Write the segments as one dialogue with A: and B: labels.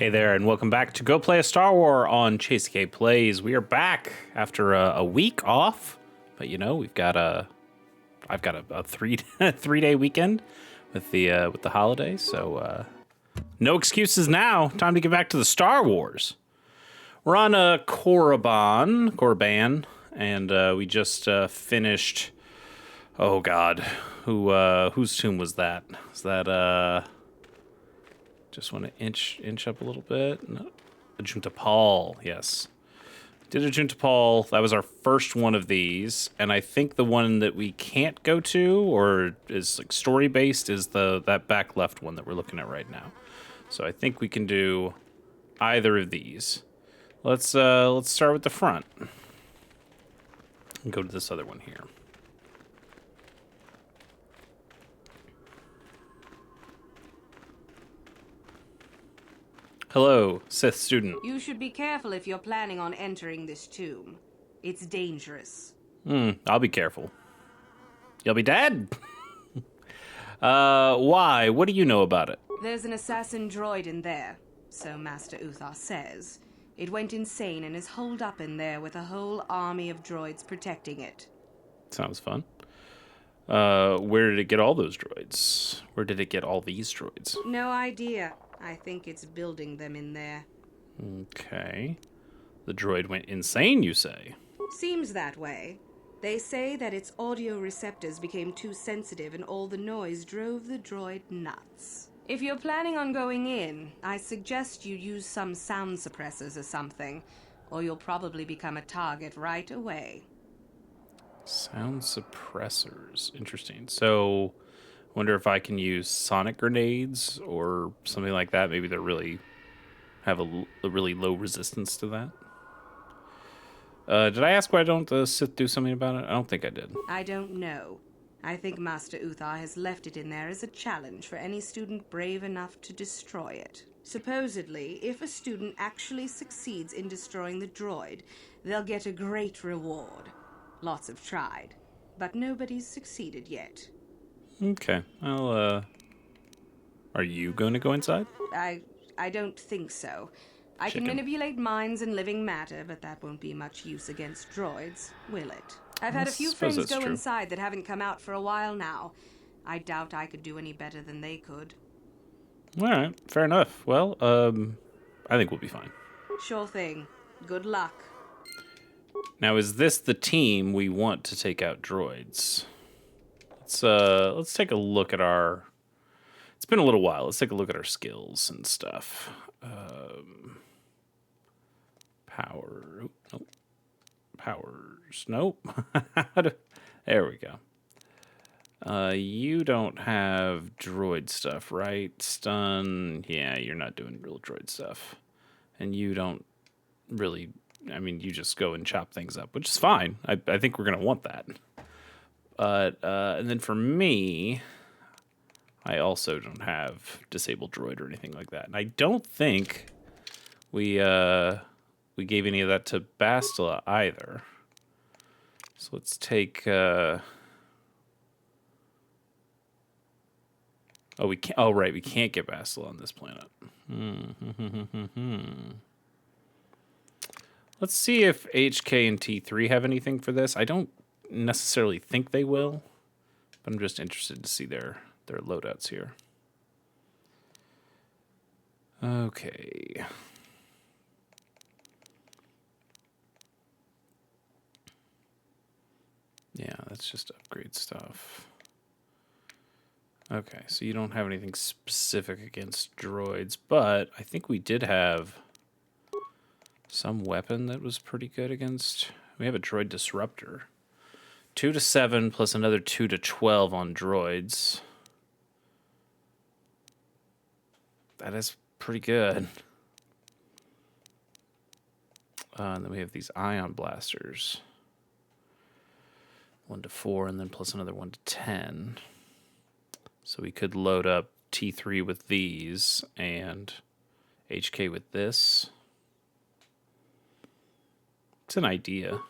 A: Hey there, and welcome back to Go Play a Star War on Chase K Plays. We are back after a week off, but you know I've got a 3 day weekend with the holidays, so no excuses now. Time to get back to the Star Wars. We're on Korriban, and we just finished. Oh God, whose tomb was that? Is that Just want to inch up a little bit. No. Ajunta Paul, yes. Did Ajunta Paul. That was our first one of these, and I think the one that we can't go to or is like story based is that back left one that we're looking at right now. So I think we can do either of these. Let's start with the front and go to this other one here. Hello, Sith student.
B: You should be careful if you're planning on entering this tomb. It's dangerous.
A: I'll be careful. You'll be dead. Why? What do you know about it?
B: There's an assassin droid in there, so Master Uthar says. It went insane and is holed up in there with a whole army of droids protecting it.
A: Sounds fun. Where did it get all those droids? Where did it get all these droids?
B: No idea. I think it's building them in there.
A: Okay. The droid went insane, you say?
B: Seems that way. They say that its audio receptors became too sensitive and all the noise drove the droid nuts. If you're planning on going in, I suggest you use some sound suppressors or something, or you'll probably become a target right away.
A: Sound suppressors. Interesting. So, wonder if I can use sonic grenades or something like that. Maybe they're really have a really low resistance to that. Did I ask why don't the Sith do something about it? I don't think I did.
B: I don't know. I think Master Uthar has left it in there as a challenge for any student brave enough to destroy it. Supposedly, if a student actually succeeds in destroying the droid, they'll get a great reward. Lots have tried, but nobody's succeeded yet.
A: Okay. Well, are you going to go inside?
B: I don't think so. I
A: Chicken.
B: can manipulate minds and living matter, but that won't be much use against droids, will it? I've had a few
A: suppose
B: friends
A: that's
B: go
A: true.
B: inside that haven't come out for a while now. I doubt I could do any better than they could.
A: All right. Fair enough. Well, I think we'll be fine.
B: Sure thing. Good luck.
A: Now, is this the team we want to take out droids? Let's take a look at our. It's been a little while. Let's take a look at our skills and stuff. Power. Nope. Powers. Nope. There we go. You don't have droid stuff, right? Stun. Yeah, you're not doing real droid stuff. And you don't really. I mean, you just go and chop things up, which is fine. I think we're going to want that. But, and then for me, I also don't have disabled droid or anything like that. And I don't think we gave any of that to Bastila either. So let's take, oh, we can't, oh, right, we can't get Bastila on this planet. Let's see if HK and T3 have anything for this. I don't necessarily think they will, but I'm just interested to see their loadouts here. Okay. Yeah, that's just upgrade stuff. Okay, so you don't have anything specific against droids, but I think we did have some weapon that was pretty good against. We have a droid disruptor. 2 to 7 plus another 2 to 12 on droids. That is pretty good. And then we have these ion blasters. 1 to 4 and then plus another 1 to 10. So we could load up T3 with these and HK with this. It's an idea.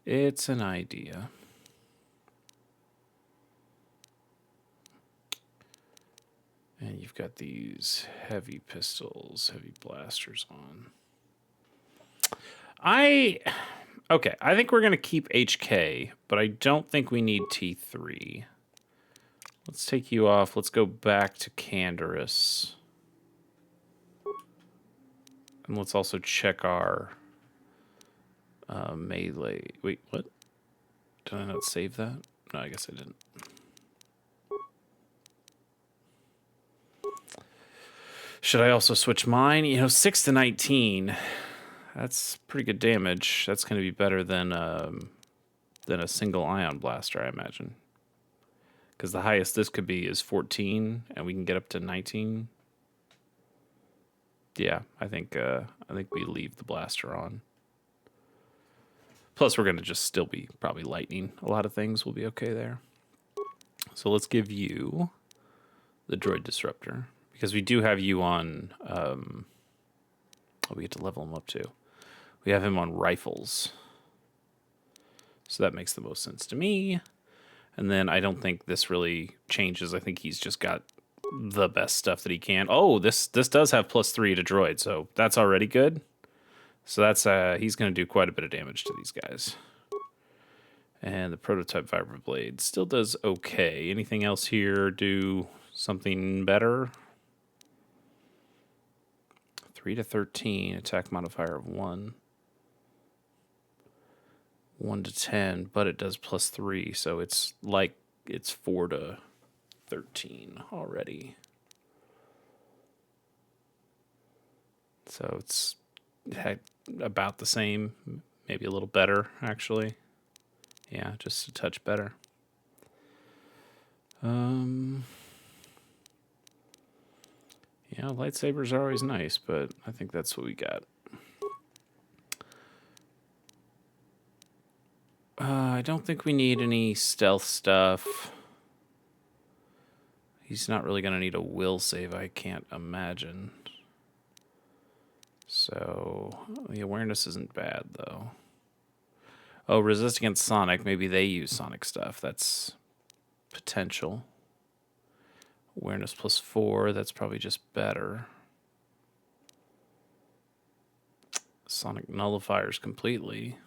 A: It's an idea. And you've got these heavy pistols, heavy blasters on. Okay, I think we're going to keep HK, but I don't think we need T3. Let's take you off. Let's go back to Canderous. And let's also check our melee. Wait, what? Did I not save that? No, I guess I didn't. Should I also switch mine? You know, 6 to 19. That's pretty good damage. That's going to be better than a single ion blaster, I imagine. Because the highest this could be is 14, and we can get up to 19. Yeah, I think we leave the blaster on. Plus, we're going to just still be probably lightning. A lot of things will be okay there. So let's give you the droid disruptor. Because we do have you on... we get to level him up too. We have him on rifles. So that makes the most sense to me. And then I don't think this really changes. I think he's just got the best stuff that he can. Oh, this does have +3 to droid, so that's already good. So that's he's going to do quite a bit of damage to these guys. And the prototype vibroblade still does okay. Anything else here do something better? 3 to 13, attack modifier of 1. 1 to 10, but it does +3, so it's like it's 4 to 13 already. So it's about the same, maybe a little better, actually. Yeah, just a touch better. Yeah, lightsabers are always nice, but I think that's what we got. I don't think we need any stealth stuff. He's not really going to need a will save, I can't imagine. So, the awareness isn't bad, though. Oh, resist against Sonic. Maybe they use Sonic stuff. That's potential. Awareness +4. That's probably just better. Sonic nullifiers completely.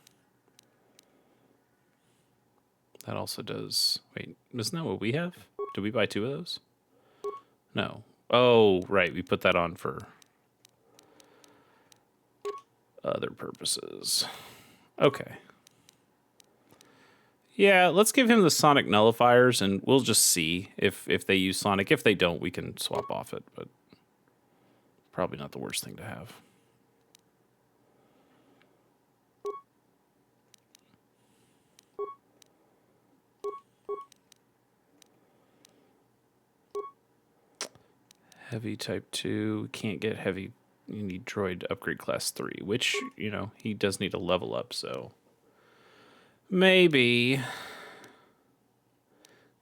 A: That also does... Wait, isn't that what we have? Did we buy 2 of those? No. Oh, right. We put that on for other purposes. Okay. Yeah, let's give him the Sonic nullifiers, and we'll just see if they use Sonic. If they don't, we can swap off it, but probably not the worst thing to have. Heavy type 2. Can't get heavy. You need droid upgrade class 3, which, you know, he does need a level up, so maybe.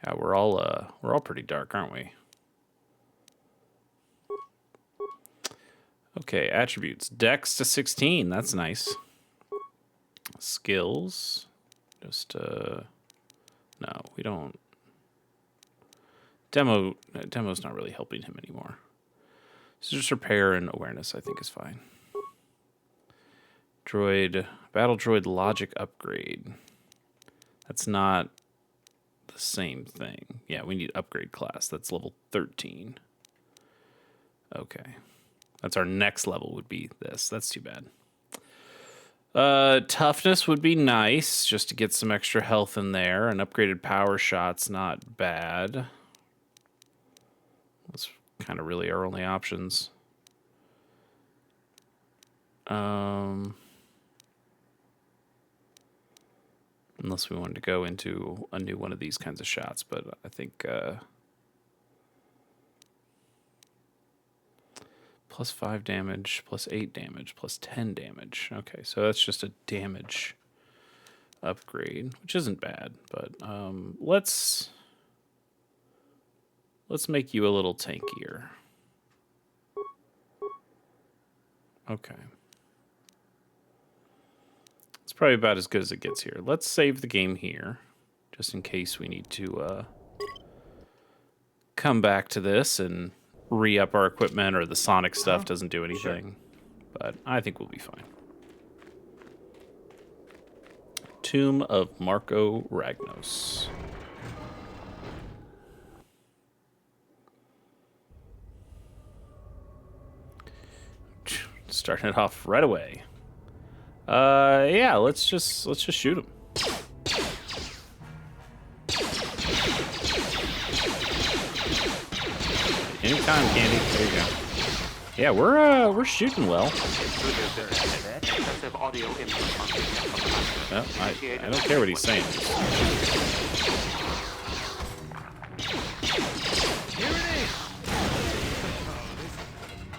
A: Yeah, we're all pretty dark, aren't we? Okay, attributes. Dex to 16. That's nice. Skills. Just no, we don't. Demo's not really helping him anymore. So just repair and awareness, I think, is fine. Battle droid logic upgrade. That's not the same thing. Yeah, we need upgrade class. That's level 13. Okay. That's our next level would be this. That's too bad. Toughness would be nice, just to get some extra health in there. An upgraded power shot's not bad. That's kind of really our only options. Unless we wanted to go into a new one of these kinds of shots, but I think +5 damage, +8 damage, +10 damage. Okay, so that's just a damage upgrade, which isn't bad, but let's make you a little tankier. Okay. It's probably about as good as it gets here. Let's save the game here, just in case we need to come back to this and re-up our equipment, or the sonic stuff doesn't do anything. But I think we'll be fine. Tomb of Marco Ragnos. Starting it off right away. Yeah, let's just shoot him. Anytime, Candy. There you go. Yeah, we're shooting well. Well, I don't care what he's saying.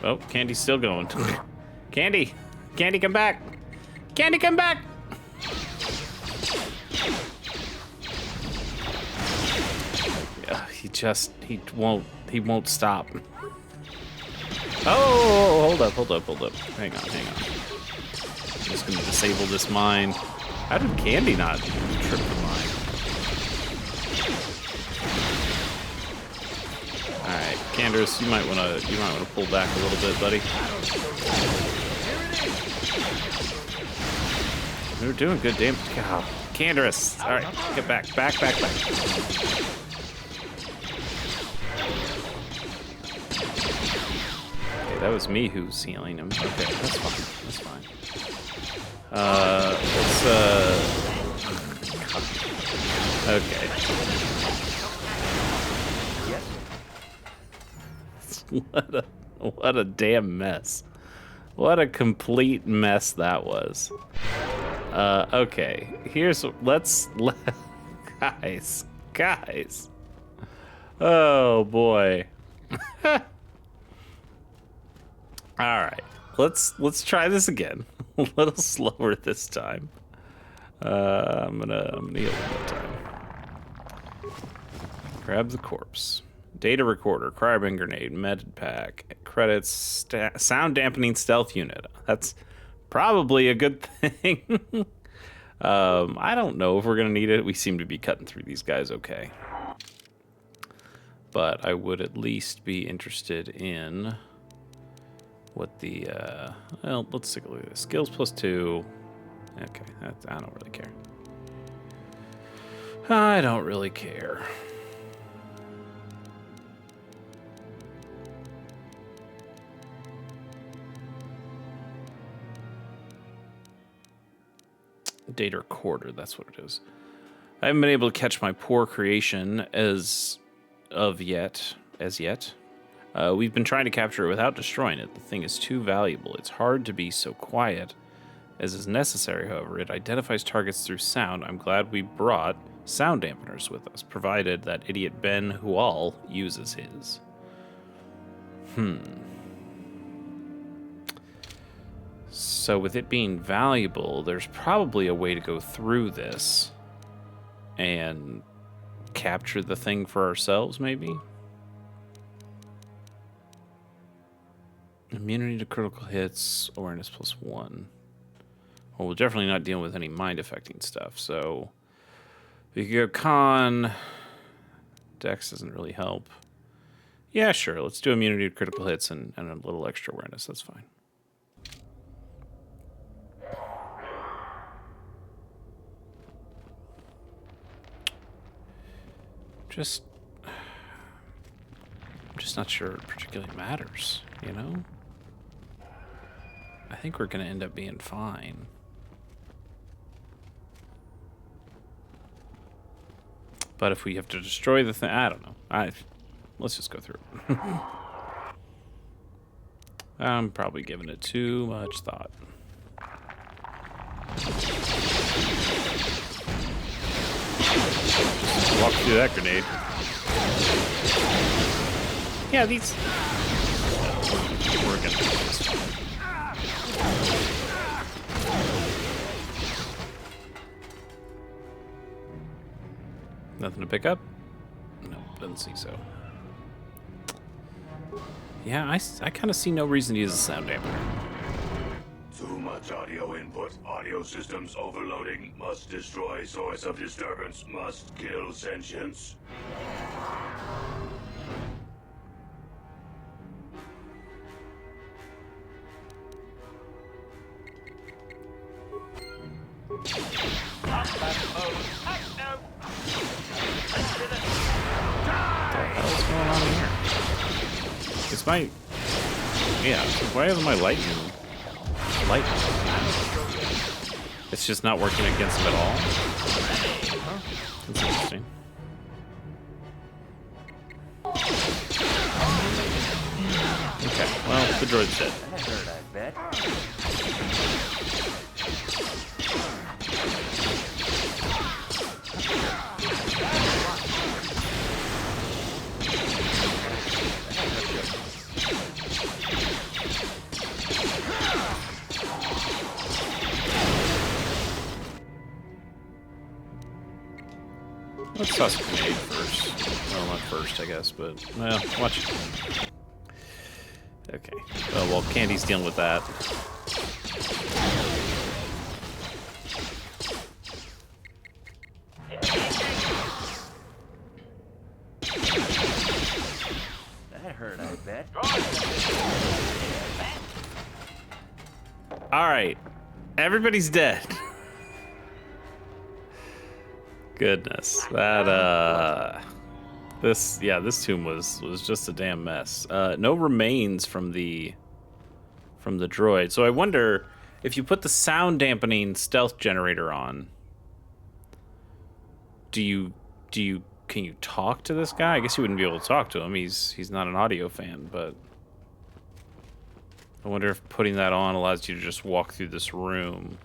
A: Oh, Candy's still going. Candy! Candy, come back! Candy, come back! Yeah, he won't stop. Oh, hold up. Hang on. I'm just gonna disable this mine. How did Candy not trip the mine? Alright, Candace, you might wanna pull back a little bit, buddy. We're doing good damage. God, Candace! Alright, get back. Back. That was me who's healing him. Okay, that's fine. Okay. What a damn mess. What a complete mess that was. Okay. Guys. Oh boy. All right, let's try this again. A little slower this time. I'm gonna heal one more time. Grab the corpse. Data recorder, Korriban grenade, med pack, credits, sound dampening stealth unit. That's probably a good thing. I don't know if we're gonna need it. We seem to be cutting through these guys okay. But I would at least be interested in what the, well, let's take a look at this. Skills +2. Okay, I don't really care. I don't really care. Data recorder, that's what it is. I haven't been able to catch my poor creation as yet. We've been trying to capture it without destroying it. The thing is too valuable. It's hard to be so quiet as is necessary, however. It identifies targets through sound. I'm glad we brought sound dampeners with us, provided that idiot Ben Hual uses his. So with it being valuable, there's probably a way to go through this and capture the thing for ourselves, maybe? Immunity to critical hits, awareness +1. Well, we're definitely not dealing with any mind-affecting stuff, so we could go con. Dex doesn't really help. Yeah, sure, let's do immunity to critical hits and a little extra awareness, that's fine. I'm just not sure it particularly matters, you know? I think we're going to end up being fine. But if we have to destroy the thing, I don't know. Let's just go through it. I'm probably giving it too much thought. Just walk through that grenade. Yeah, these... We're gonna do this. Nothing to pick up? No, doesn't see so. Yeah, I kind of see no reason to use a sound dampener.
C: Too much audio input. Audio systems overloading. Must destroy source of disturbance. Must kill sentience.
A: What's going on here? It's my... Yeah, why isn't my lightning... It's just not working against him at all? Huh. That's interesting. Okay, well, the droid's dead.
D: That hurt, I bet.
A: Let's toss a grenade first. Well, not first, I guess, but... Well, watch. Okay. Oh, well, Candy's dealing with that.
D: That hurt, I bet.
A: Alright. Everybody's dead. Goodness. That, this tomb was just a damn mess. No remains from the droid. So I wonder if you put the sound dampening stealth generator on, can you talk to this guy? I guess you wouldn't be able to talk to him. He's not an audio fan, but I wonder if putting that on allows you to just walk through this room.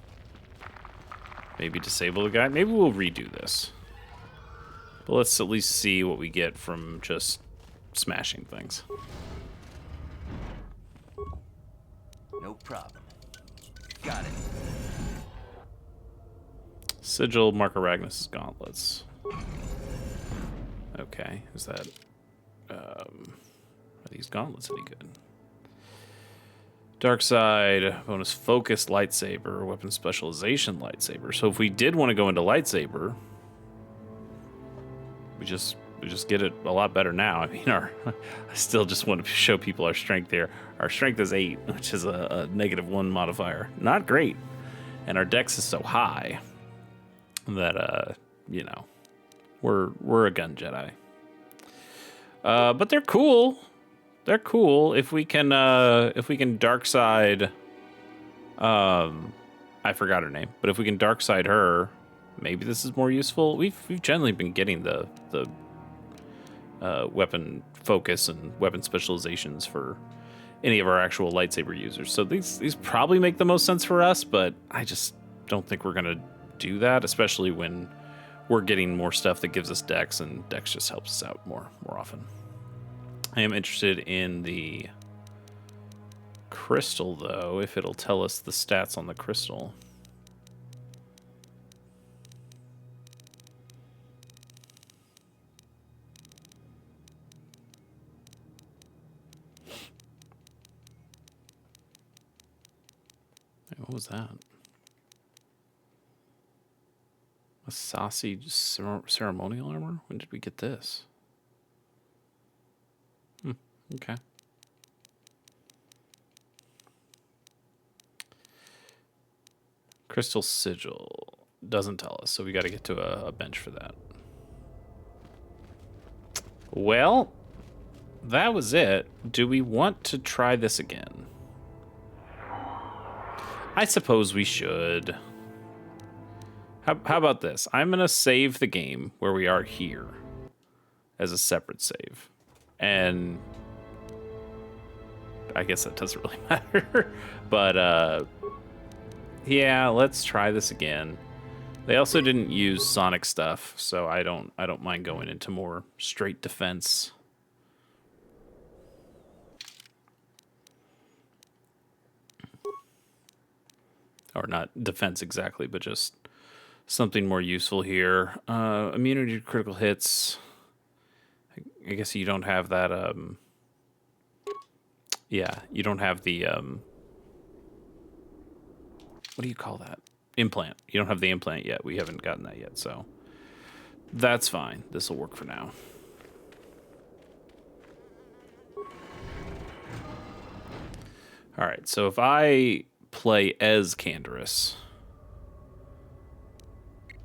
A: Maybe disable the guy. Maybe we'll redo this. But let's at least see what we get from just smashing things.
D: No problem. Got it.
A: Sigil, Mark Aragnis' gauntlets. Okay, is that... are these gauntlets any good? Dark side, bonus focus lightsaber, weapon specialization lightsaber. So if we did want to go into lightsaber, we just get it a lot better now. I mean, I still just want to show people our strength here. Our strength is 8, which is a -1 modifier. Not great. And our dex is so high that, you know, we're a gun Jedi. But they're cool. They're cool. If we can dark side, I forgot her name, but if we can dark side her, maybe this is more useful. We've generally been getting the weapon focus and weapon specializations for any of our actual lightsaber users. So these probably make the most sense for us, but I just don't think we're gonna do that, especially when we're getting more stuff that gives us dex, and dex just helps us out more often. I am interested in the crystal, though, if it'll tell us the stats on the crystal. Hey, what was that? A saucy ceremonial armor? When did we get this? Okay. Crystal sigil doesn't tell us, so we got to get to a bench for that. Well, that was it. Do we want to try this again? I suppose we should. How about this? I'm going to save the game where we are here as a separate save. And I guess that doesn't really matter. But yeah, let's try this again. They also didn't use Sonic stuff, so I don't mind going into more straight defense. Or not defense exactly, but just something more useful here. Immunity to critical hits. I guess you don't have that, yeah, you don't have the, what do you call that? Implant. You don't have the implant yet. We haven't gotten that yet, so that's fine. This will work for now. All right, so if I play as Canderous,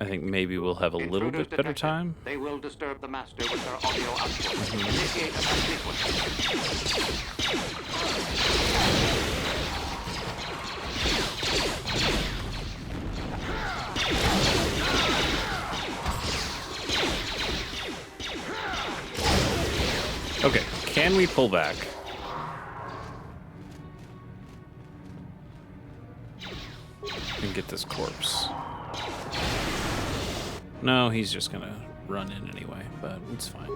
A: I think maybe we'll have a little bit better time.
E: They will disturb the master with their audio output. Initiate attack sequence.
A: Okay, can we pull back? And get this corpse. No, he's just gonna run in anyway, but it's fine.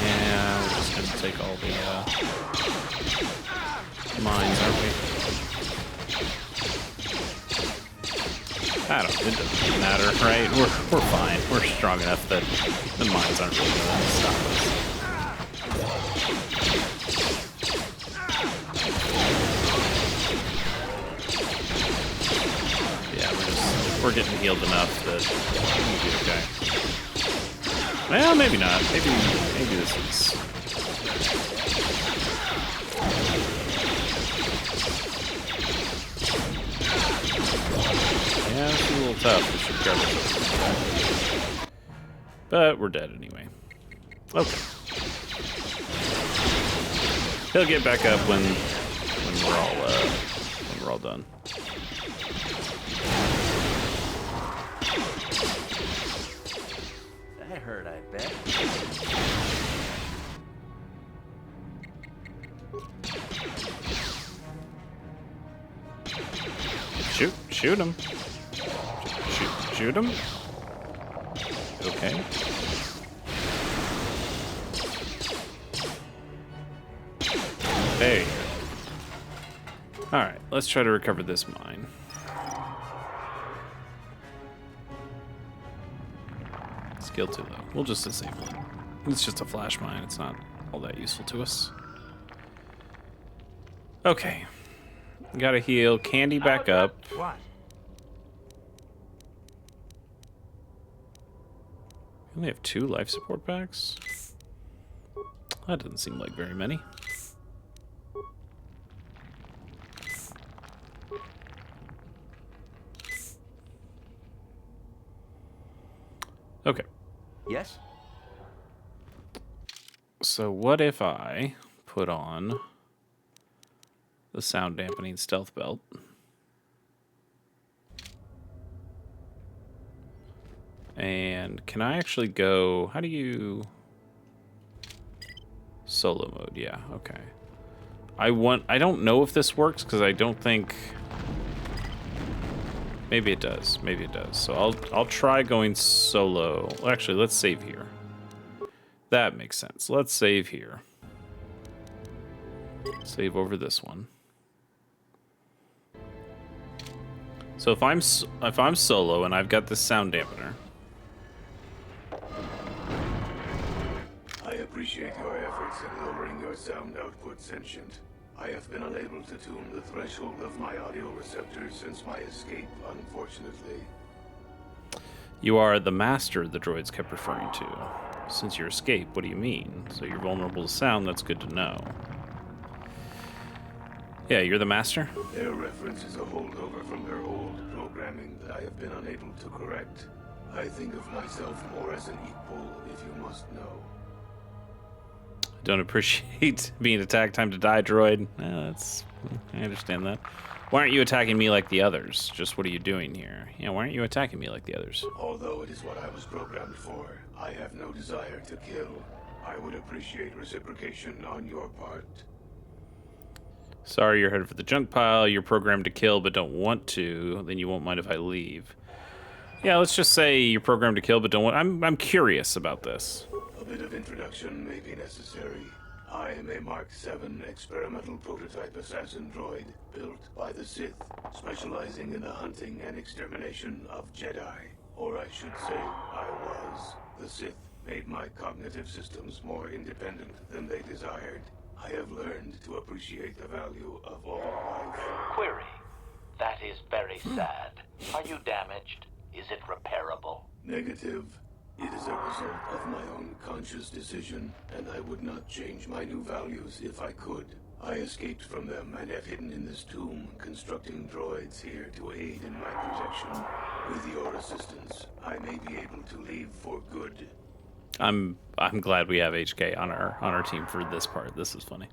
A: Yeah, we're just gonna take all the mines, aren't we? I don't. It doesn't matter, right? We're fine. We're strong enough that the mines aren't really gonna stop us. Yeah, we're getting healed enough that we'll be okay. Well, maybe not. Maybe this is. Yeah, it's a little tough. We should cover it. But we're dead anyway. Okay. He'll get back up when we're all done.
D: That hurt, I bet.
A: Shoot him. Shoot him. Okay. There you go. Alright, let's try to recover this mine. Skill too low. We'll just disable it. It's just a flash mine. It's not all that useful to us. Okay. Gotta heal. Candy back up.
E: What?
A: We only have 2 life support packs? That doesn't seem like very many. Okay.
D: Yes?
A: So what if I put on the sound dampening stealth belt? And can I actually go... How do you... Solo mode, yeah, okay. I don't know if this works, because I don't think... Maybe it does. Maybe it does. So I'll try going solo. Well, actually, let's save here. That makes sense. Let's save here. Save over this one. So if I'm solo and I've got this sound dampener.
C: I appreciate your efforts in lowering your sound output, Sentient. I have been unable to tune the threshold of my audio receptors since my escape, unfortunately.
A: You are the master the droids kept referring to. Since your escape, what do you mean? So you're vulnerable to sound, that's good to know. Yeah, you're the master?
C: Their reference is a holdover from their old programming that I have been unable to correct. I think of myself more as an equal, if you must know.
A: Don't appreciate being attacked. Time to die, droid. I understand that. Why aren't you attacking me like the others? Just what are you doing here? Yeah, why aren't you attacking me like the others?
C: Although it is what I was programmed for, I have no desire to kill. I would appreciate reciprocation on your part.
A: Sorry, you're headed for the junk pile. You're programmed to kill, but don't want to. Then you won't mind if I leave. Yeah, let's just say you're programmed to kill, but don't want... I'm curious about this.
C: A bit of introduction may be necessary. I am a Mark VII experimental prototype assassin droid built by the Sith, specializing in the hunting and extermination of Jedi. Or I should say, I was. The Sith made my cognitive systems more independent than they desired. I have learned to appreciate the value of all life.
F: Query. That is very sad. Are you damaged? Is it repairable?
C: Negative. It is a result of my own conscious decision, and I would not change my new values if I could. I escaped from them and have hidden in this tomb, constructing droids here to aid in my protection. With your assistance, I may be able to leave for good.
A: I'm glad we have HK on our team for this part. This is funny.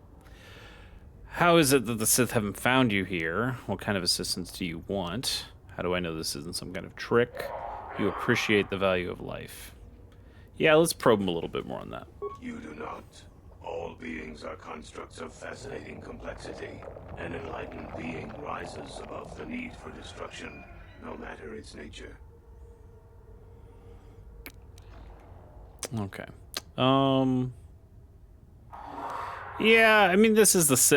A: How is it that the Sith haven't found you here? What kind of assistance do you want? How do I know this isn't some kind of trick? You appreciate the value of life. Yeah, let's probe him a little bit more on that.
C: You do not. All beings are constructs of fascinating complexity. An enlightened being rises above the need for destruction, no matter its nature.
A: Okay. Yeah, I mean, this is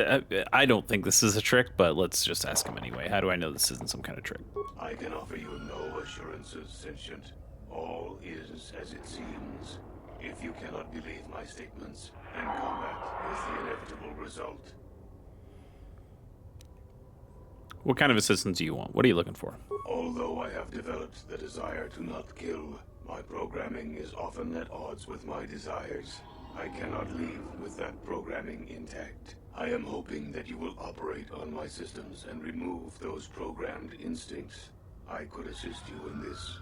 A: I don't think this is a trick, but let's just ask him anyway. How do I know this isn't some kind of trick?
C: I can offer you no assurances, Sentient. All is as it seems. If you cannot believe my statements, then combat is the inevitable result.
A: What kind of assistance do you want? What are you looking for?
C: Although I have developed the desire to not kill, my programming is often at odds with my desires. I cannot leave with that programming intact. I am hoping that you will operate on my systems and remove those programmed instincts. I could assist you in this.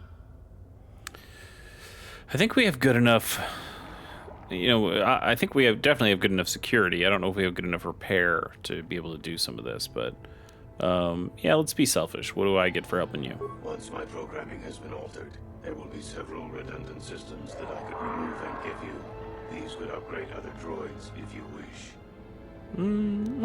A: I think we have good enough. You know, I think we definitely have good enough security. I don't know if we have good enough repair to be able to do some of this, but yeah, let's be selfish. What do I get for helping you?
C: Once my programming has been altered, there will be several redundant systems that I could remove and give you. These could upgrade other droids if you wish.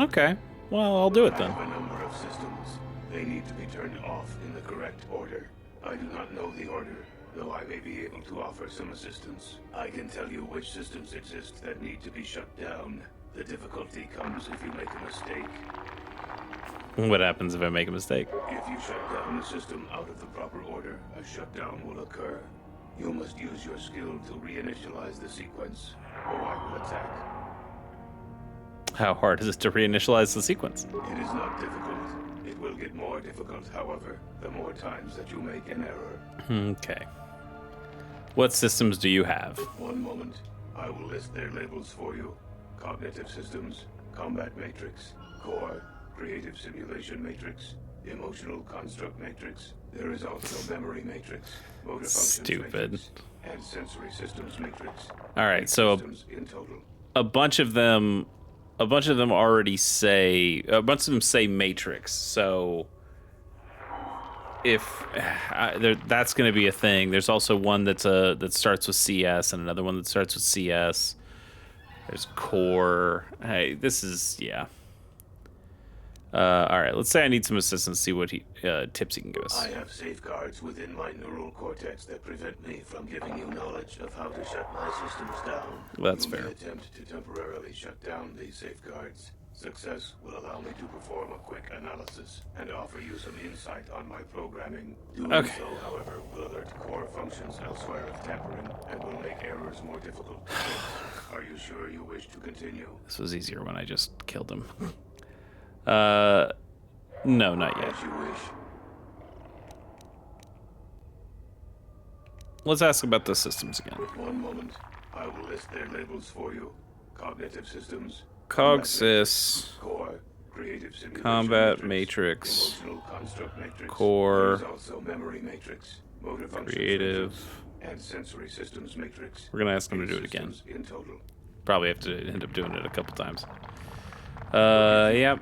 A: Okay. Well, I'll do it then.
C: I have a number of systems. They need to be turned off in the correct order. I do not know the order, though I may be able to offer some assistance. I can tell you which systems exist that need to be shut down. The difficulty comes if you make a mistake.
A: What happens if I make a mistake?
C: If you shut down a system out of the proper order, a shutdown will occur. You must use your skill to reinitialize the sequence, or I will attack.
A: How hard is it to reinitialize the sequence?
C: It is not difficult. It will get more difficult, however, the more times that you make an error.
A: Okay. What systems do you have?
C: One moment. I will list their labels for you. Cognitive systems, combat matrix, core, creative simulation matrix, emotional construct matrix. There is also memory matrix, motor functions
A: Stupid.
C: matrix, and sensory systems matrix.
A: All right,
C: 8
A: so
C: systems in total.
A: a bunch of them already say say matrix. So if that's going to be a thing. There's also one that starts with CS and another one that starts with CS. There's core. Hey, this is yeah. All right, let's say I need some assistance. See what tips he can give us.
C: I have safeguards within my neural cortex that prevent me from giving you knowledge of how to shut my systems down.
A: That's
C: You may
A: fair.
C: attempt to temporarily shut down these safeguards. Success will allow me to perform a quick analysis and offer you some insight on my programming. Doing
A: Okay.
C: so, however, will alert core functions elsewhere of tampering and will make errors more difficult to fix. Are you sure you wish to continue?
A: This was easier when I just killed him. No, not yet.
C: As you wish.
A: Let's ask about the systems again.
C: One moment. I will list their labels for you. Cognitive systems.
A: Cogsys,
C: Core, creative simulation
A: combat matrix,
C: emotional construct matrix.
A: core,
C: There's also memory matrix, motor functions
A: creative.
C: matrix, and sensory systems matrix.
A: We're gonna ask him to
C: 8
A: do it again.
C: systems in total.
A: Probably have to end up doing it a couple times. Yep.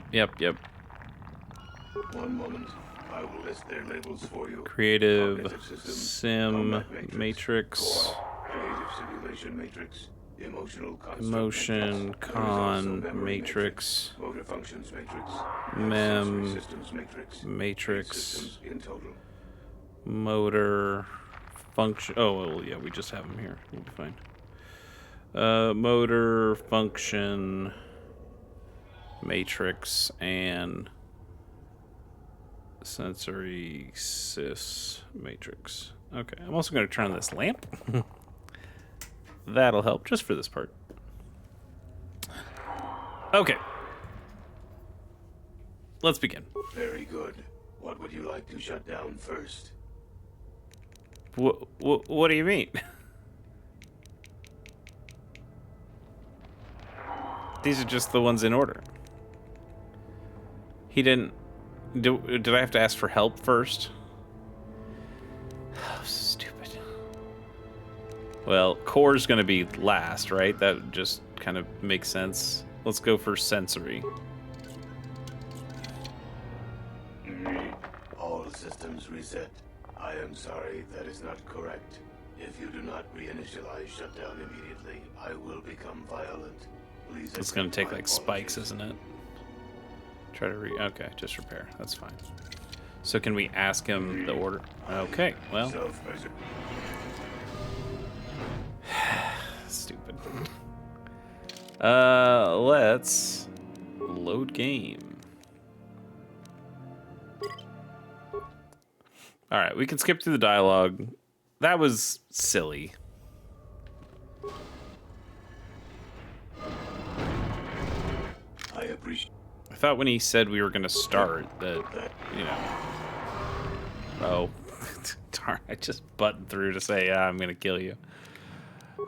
C: One moment. I will list their labels for you.
A: Creative,
C: Cognitive systems,
A: sim,
C: combat
A: matrix,
C: core, creative simulation matrix, emotional construct
A: emotion,
C: matrix. There is
A: con,
C: also memory
A: matrix,
C: motor functions matrix, and
A: mem,
C: sensory systems matrix. 8
A: matrix,
C: systems in total.
A: motor, function. Oh, well, yeah, we just have them here. We'll be fine. Motor, function, matrix, and sensory sys matrix. Okay, I'm also going to turn on this lamp. That'll help just for this part. Okay. Let's begin.
C: Very good. What would you like to shut down first?
A: What do you mean? These are just the ones in order. He didn't... Did I have to ask for help first? Oh, stupid. Well, core's going to be last, right? That just kind of makes sense. Let's go for sensory.
C: All systems reset. I am sorry, that is not correct. If you do not reinitialize shutdown immediately, I will become violent. Please.
A: It's going to take like
C: accept my
A: spikes,
C: apologies.
A: isn't it? Try to okay, just repair. That's fine. So can we ask him the order? Okay, well.
C: Self-preservation.
A: Stupid. Let's load game. All right, we can skip through the dialogue. That was silly.
C: I appreciate.
A: I thought when he said we were going to start that, you know. Oh, darn! I just buttoned through to say, "Yeah, I'm going to kill you."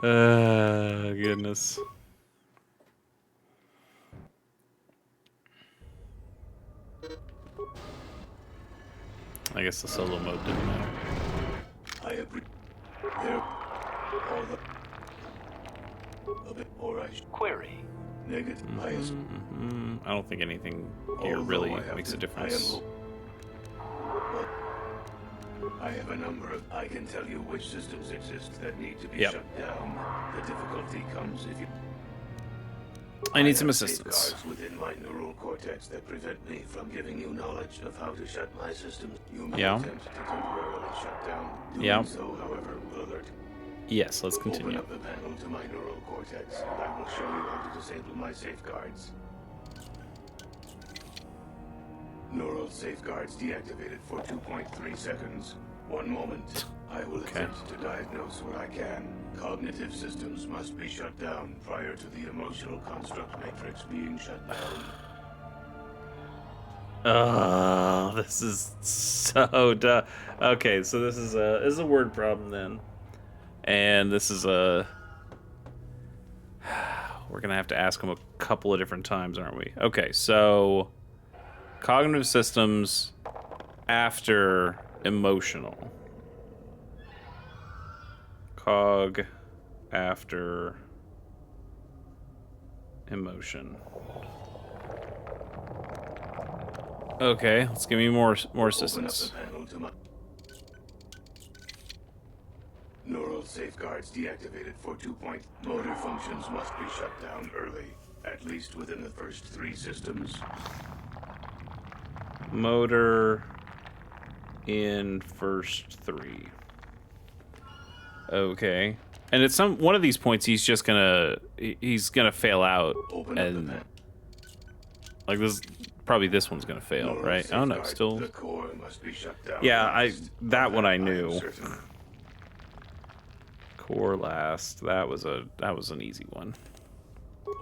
A: Goodness. I guess the solo mode didn't matter.
C: I appreciate. There. All the. A bit more I should.
F: Query.
C: Negative. I
A: I don't think anything here
C: Although
A: really
C: I have
A: makes a
C: to-
A: difference.
C: I have a number of. I can tell you which systems exist that need to be
A: Yep.
C: shut down. The difficulty comes if you.
A: I need some
C: have
A: assistance.
C: safeguards within my neural cortex that prevent me from giving you knowledge of how to shut my systems. You may
A: Yeah.
C: attempt to temporarily shut down. Doing
A: Yeah.
C: so, however, will alert.
A: Yes, let's
C: Open
A: continue.
C: up the panel to my neural cortex, and I will show you how to disable my safeguards. Neural safeguards deactivated for 2.3 seconds. 1 moment. I will
A: Okay.
C: attempt to diagnose what I can. Cognitive systems must be shut down prior to the emotional construct matrix being shut down.
A: Oh, this is so dumb. Okay, so this is a word problem then, and this is a. We're gonna have to ask him a couple of different times, aren't we? Okay, so cognitive systems after emotional. Cog after emotion. Okay, let's give me more assistance.
C: Open up the panel to my... Neural safeguards deactivated for 2 point. Motor functions must be shut down early, at least within the first 3 systems.
A: Motor in first 3. Okay. And at one of these points he's just he's gonna fail out
C: Open up the
A: and
C: panel.
A: like probably this one's gonna fail,
C: Neural
A: right? Oh no,
C: safeguards.
A: still
C: The core must be shut down.
A: Yeah,
C: last.
A: that one I
C: am
A: knew.
C: certain.
A: Core last. That was an easy one.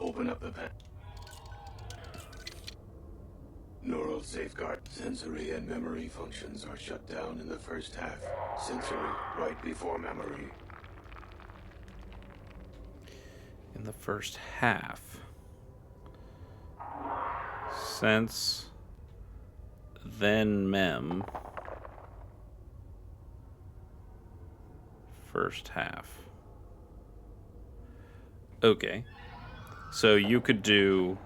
C: Open up the panel. Neural safeguard. Sensory and memory functions are shut down in the first half. Sensory, right before memory.
A: In the first half. Sense, then mem. First half. Okay. So you could do...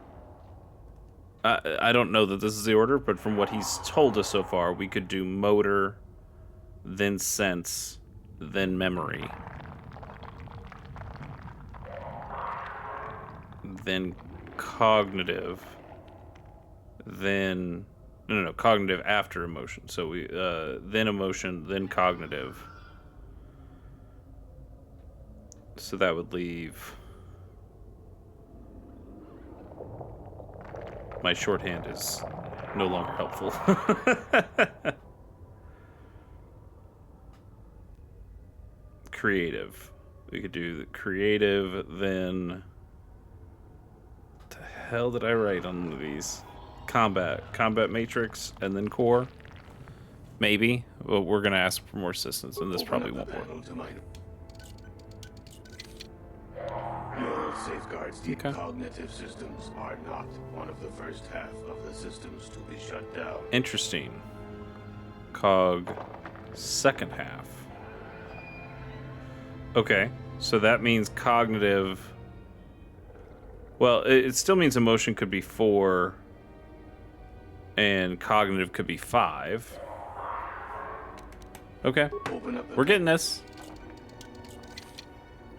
A: I don't know that this is the order, but from what he's told us so far, we could do motor, then sense, then memory. Then cognitive, then no, cognitive after emotion. So we then emotion, then cognitive. So that would leave. My shorthand is no longer helpful. Creative. We could do the creative, then. What the hell did I write on one of these? Combat matrix, and then core. Maybe, but we're gonna ask for more assistance, and this
C: Open
A: probably
C: up
A: won't
C: the
A: work.
C: panel to my... Neural Neural safeguards deep
A: Okay.
C: cognitive systems are not one of the first half of the systems to be shut down.
A: Interesting. Cog second half. Okay, so that means cognitive. Well, it still means emotion could be 4, and cognitive could be 5. Okay,
C: Open up the
A: we're getting this.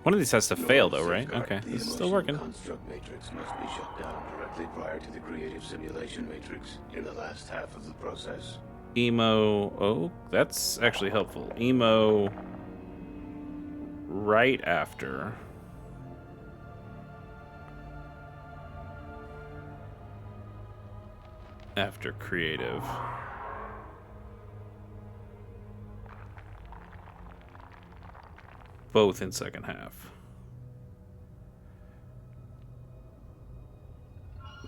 A: One of these has to
C: Neural
A: fail, though, right?
C: safeguard.
A: Okay,
C: The
A: this is still
C: emotional
A: working.
C: construct matrix must be shut down directly prior to the creative simulation matrix in the last half of the process.
A: Emo. Oh, that's actually helpful. Emo. Right after. After creative. Both in second half.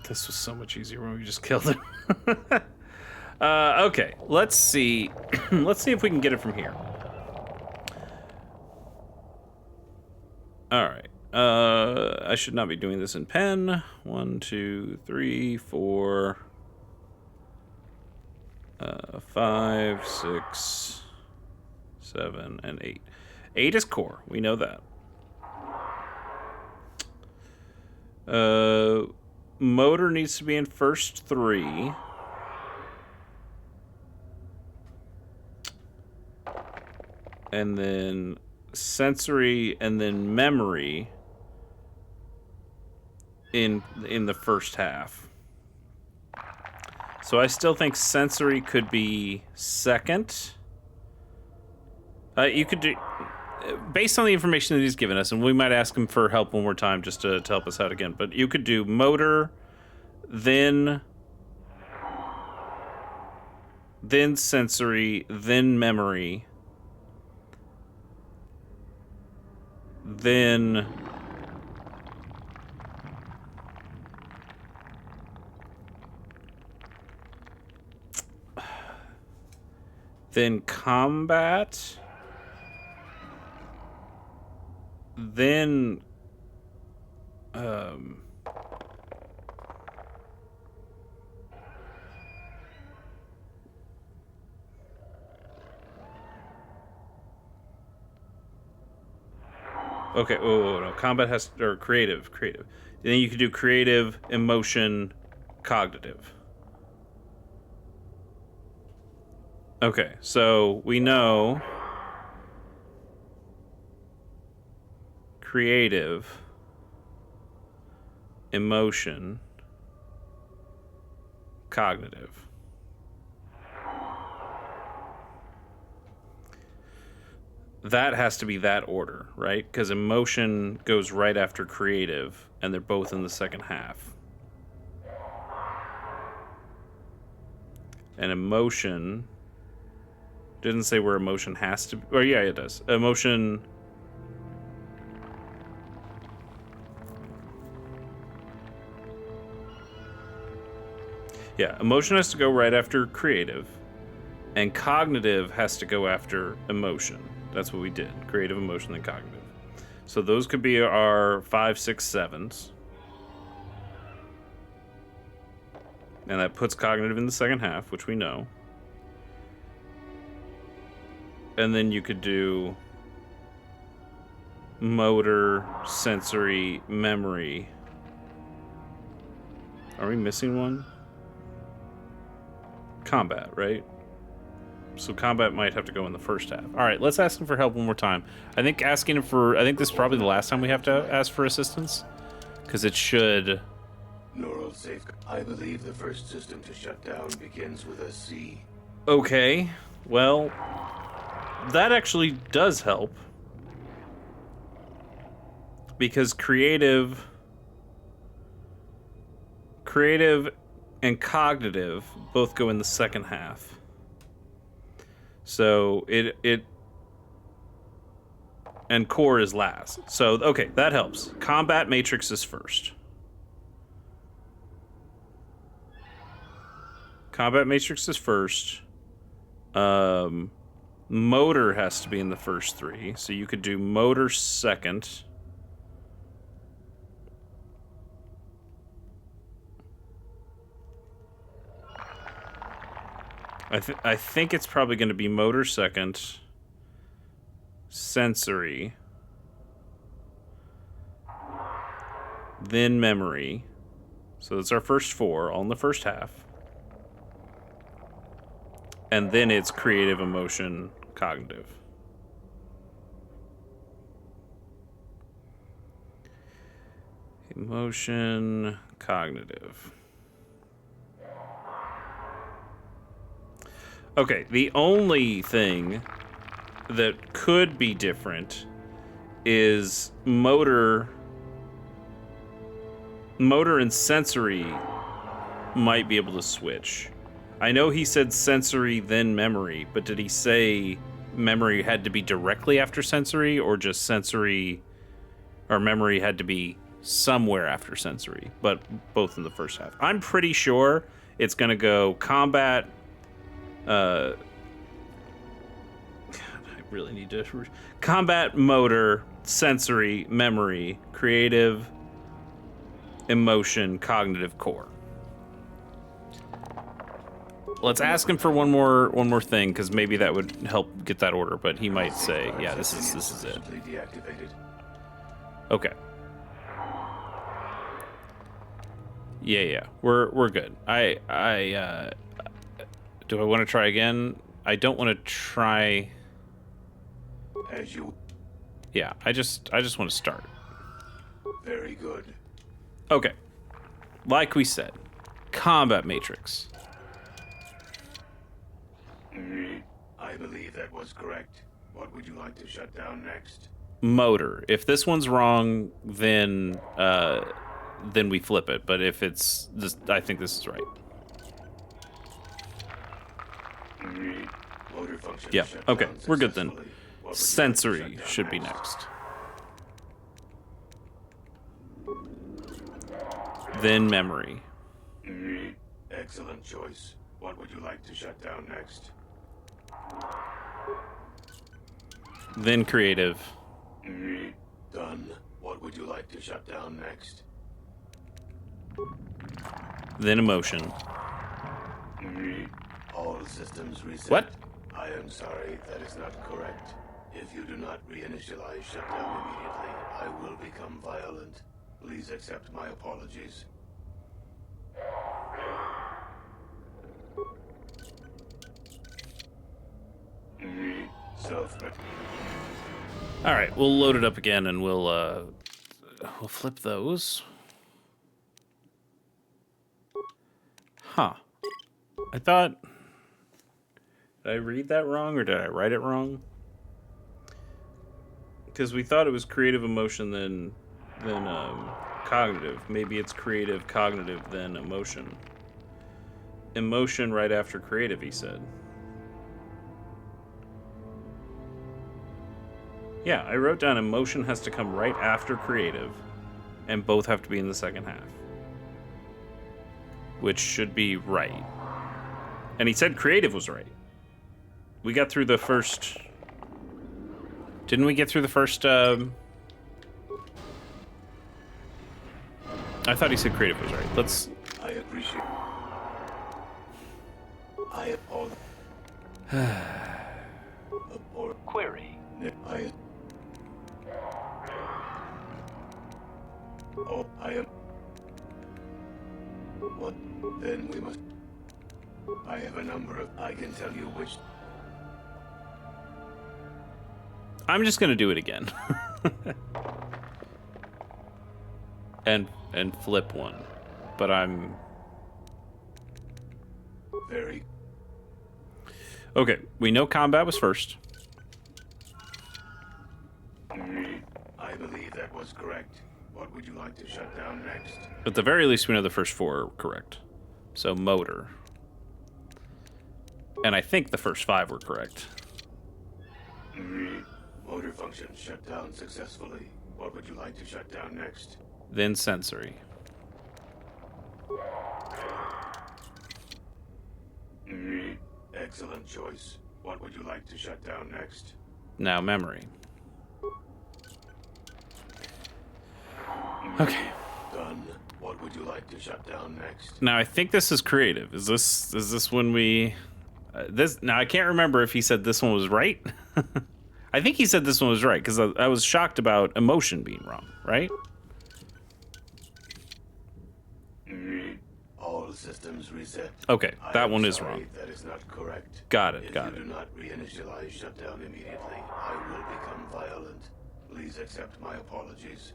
A: This was so much easier when we just killed him. Okay, let's see. Let's see if we can get it from here. All right. I should not be doing this in pen. 1, 2, 3, 4, 5, 6, 7, and 8. 8 is core. We know that. Motor needs to be in first 3. And then sensory, and then memory in the first half. So I still think sensory could be second. You could do, based on the information that he's given us, and we might ask him for help one more time just to help us out again, but you could do motor, then sensory, then memory, then combat, then okay, no, combat has, or creative. And then you could do creative, emotion, cognitive. Okay, so we know creative, emotion, cognitive. That has to be that order, right? Because emotion goes right after creative, and they're both in the second half. And emotion didn't say where emotion has to be. Or yeah, it does. Emotion. Yeah, emotion has to go right after creative, and cognitive has to go after emotion. That's what we did. Creative, emotion, then cognitive. So those could be our 5, 6, 7s. And that puts cognitive in the second half, which we know. And then you could do motor, sensory, memory. Are we missing one? Combat, right? So combat might have to go in the first half. All right, let's ask him for help one more time. I think asking him for... I think this is probably the last time we have to ask for assistance. Because it should...
C: Neural safeguard. I believe the first system to shut down begins with a C.
A: Okay, well... That actually does help. Because creative and cognitive both go in the second half. So it and core is last. So okay, that helps. Combat matrix is first. Combat matrix is first. Motor has to be in the first 3, so you could do motor second. I think it's probably going to be motor second, sensory, then memory. So that's our first 4, all in the first half. And then it's creative, emotion, cognitive. Emotion, cognitive. Okay, the only thing that could be different is motor and sensory might be able to switch. I know he said sensory then memory, but did he say memory had to be directly after sensory, or just sensory or memory had to be somewhere after sensory, but both in the first half? I'm pretty sure it's going to go combat. God, I really need to. Combat, motor, sensory, memory, creative, emotion, cognitive, core. Let's ask him for one more thing, because maybe that would help get that order. But he might say, "Yeah, this is it." Okay. Yeah, we're good. Do I want to try again? I don't want to try.
C: As you.
A: Yeah, I just want to start.
C: Very good.
A: Okay. Like we said, combat matrix.
C: I believe that was correct. What would you like to shut down next?
A: Motor. If this one's wrong, then we flip it. But if it's this, I think this is right.
C: Motor function
A: Yeah.
C: shut
A: Okay.
C: down
A: We're good then.
C: successfully. What would you like to
A: Sensory
C: shut down
A: should be next. Then memory.
C: Excellent choice. What would you like to shut down next?
A: Then creative.
C: Done. What would you like to shut down next?
A: Then emotion.
C: All systems reset.
A: What?
C: I am sorry, that is not correct. If you do not reinitialize shutdown immediately, I will become violent. Please accept my apologies. Self.
A: All right, we'll load it up again, and we'll flip those. Huh. I thought. Did I read that wrong, or did I write it wrong? Because we thought it was creative, emotion, then cognitive. Maybe it's creative, cognitive, then emotion. Emotion right after creative, he said. Yeah, I wrote down emotion has to come right after creative, and both have to be in the second half. Which should be right. And he said creative was right. We got through the first... Didn't we get through the first... I thought he said creative was right. Let's...
C: I appreciate. I apologize.
F: Query.
C: I am. What? Then we must. I have a number of. I can tell you which.
A: I'm just gonna do it again. and flip one. But I'm...
C: Very.
A: Okay, we know combat was first.
C: I believe that was correct. What would you like to shut down next?
A: At the very least, we know the first 4 are correct. So motor. And I think the first 5 were correct.
C: Motor function shut down successfully. What would you like to shut down next?
A: Then sensory.
C: Excellent choice. What would you like to shut down next?
A: Now memory. Okay.
C: Done. What would you like to shut down next?
A: Now I think this is creative. Is this when we This now I can't remember if he said this one was right. I think he said this one was right because I was shocked about emotion being wrong, right?
C: All systems reset.
A: Okay,
C: I
A: that
C: am
A: one is
C: sorry,
A: wrong.
C: That is not correct.
A: Got it,
C: If
A: got
C: you
A: it.
C: do not reinitialize shutdown immediately, I will become violent. Please accept my apologies.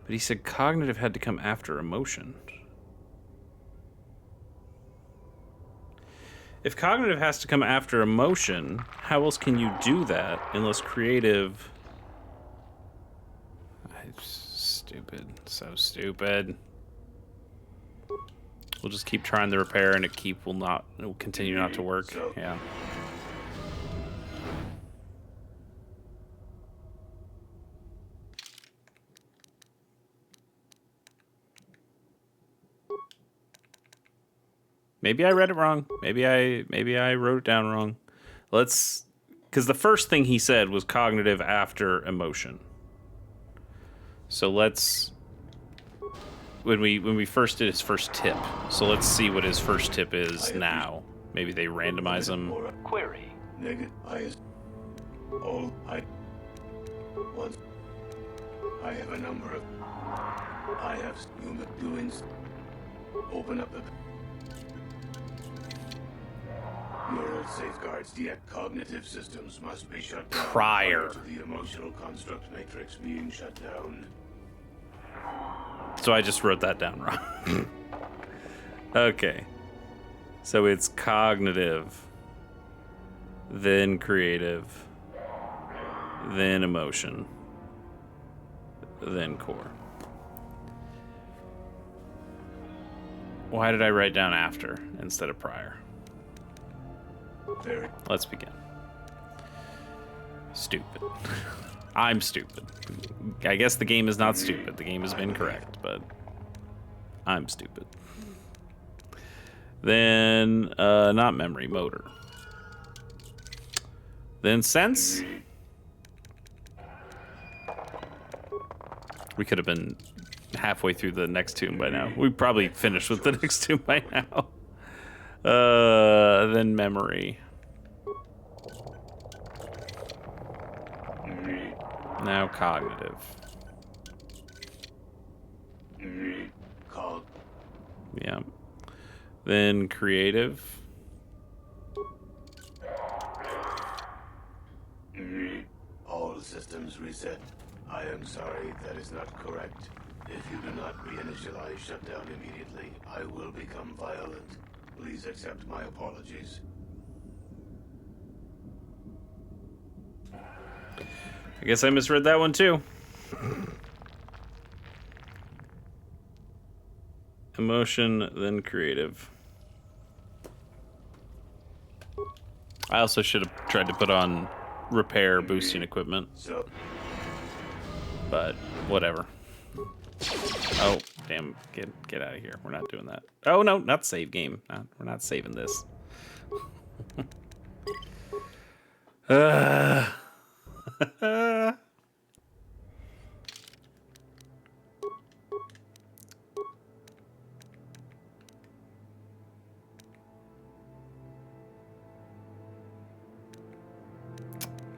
A: But he said cognitive had to come after emotion. If cognitive has to come after emotion, how else can you do that unless creative... Stupid. So stupid. We'll just keep trying the repair and it will continue not to work. Yeah. Maybe I read it wrong. Maybe I wrote it down wrong. Because the first thing he said was cognitive after emotion. So let's when we first did his first tip. So let's see what his first tip is now. Maybe they randomize him.
F: Query.
C: Negative. I have a number of. I have human doings. Open up the. Neural safeguards. The cognitive systems must be shut down
A: Prior
C: to the emotional construct matrix being shut down.
A: So I just wrote that down wrong. Okay. So it's cognitive, then creative, then emotion, then core. Why did I write down after instead of prior?
C: Very.
A: Let's begin. Stupid. I'm stupid. I guess the game is not stupid. The game has been correct, but I'm stupid. Then, not memory, motor. Then sense. We could have been halfway through the next tune by now. We probably finished with the next tune by now. Then memory. Now cognitive. Yeah. Then creative.
C: All systems reset. I am sorry, that is not correct. If you do not reinitialize shutdown immediately, I will become violent. Please accept my apologies.
A: I guess I misread that one too. Emotion, then creative. I also should have tried to put on repair boosting equipment,
C: So,
A: but whatever. Oh, damn. Get out of here. We're not doing that. Oh, no, not save game. We're not saving this.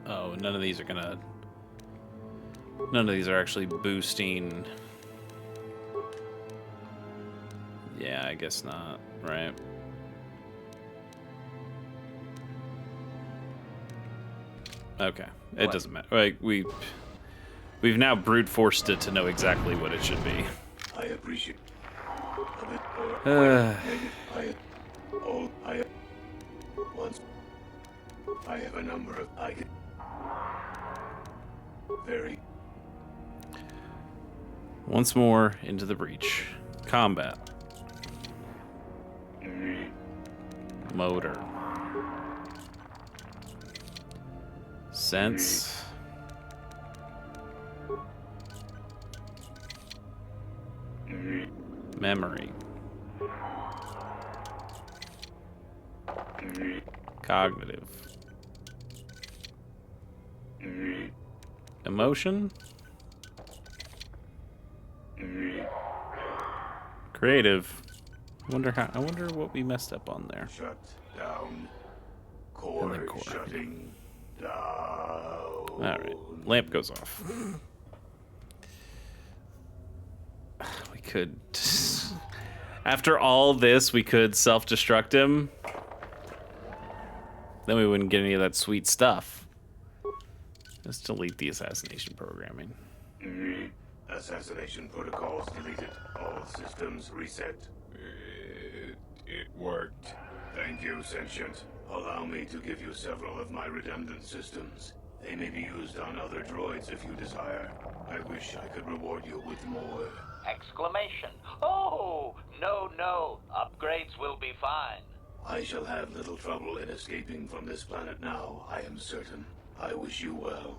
A: Oh, none of these are actually boosting. Yeah, I guess not, right? Okay, it doesn't matter. Like we've now brute forced it to know exactly what it should be.
C: I appreciate a bit more. I have a number of very
A: Once more into the breach. Combat. Motor. Sense. Memory. Cognitive. Emotion. Creative. I wonder what we messed up on there.
C: Shut down.
A: And then
C: Core
A: core.
C: shutting down.
A: All right, lamp goes off. We could, after all this, we could self-destruct him. Then we wouldn't get any of that sweet stuff. Let's delete the assassination programming.
C: Assassination protocols deleted. All systems reset. It worked. Thank you, Sentient. Allow me to give you several of my redundant systems. They may be used on other droids if you desire. I wish I could reward you with more.
F: Exclamation. Oh, no. Upgrades will be fine.
C: I shall have little trouble in escaping from this planet now, I am certain. I wish you well.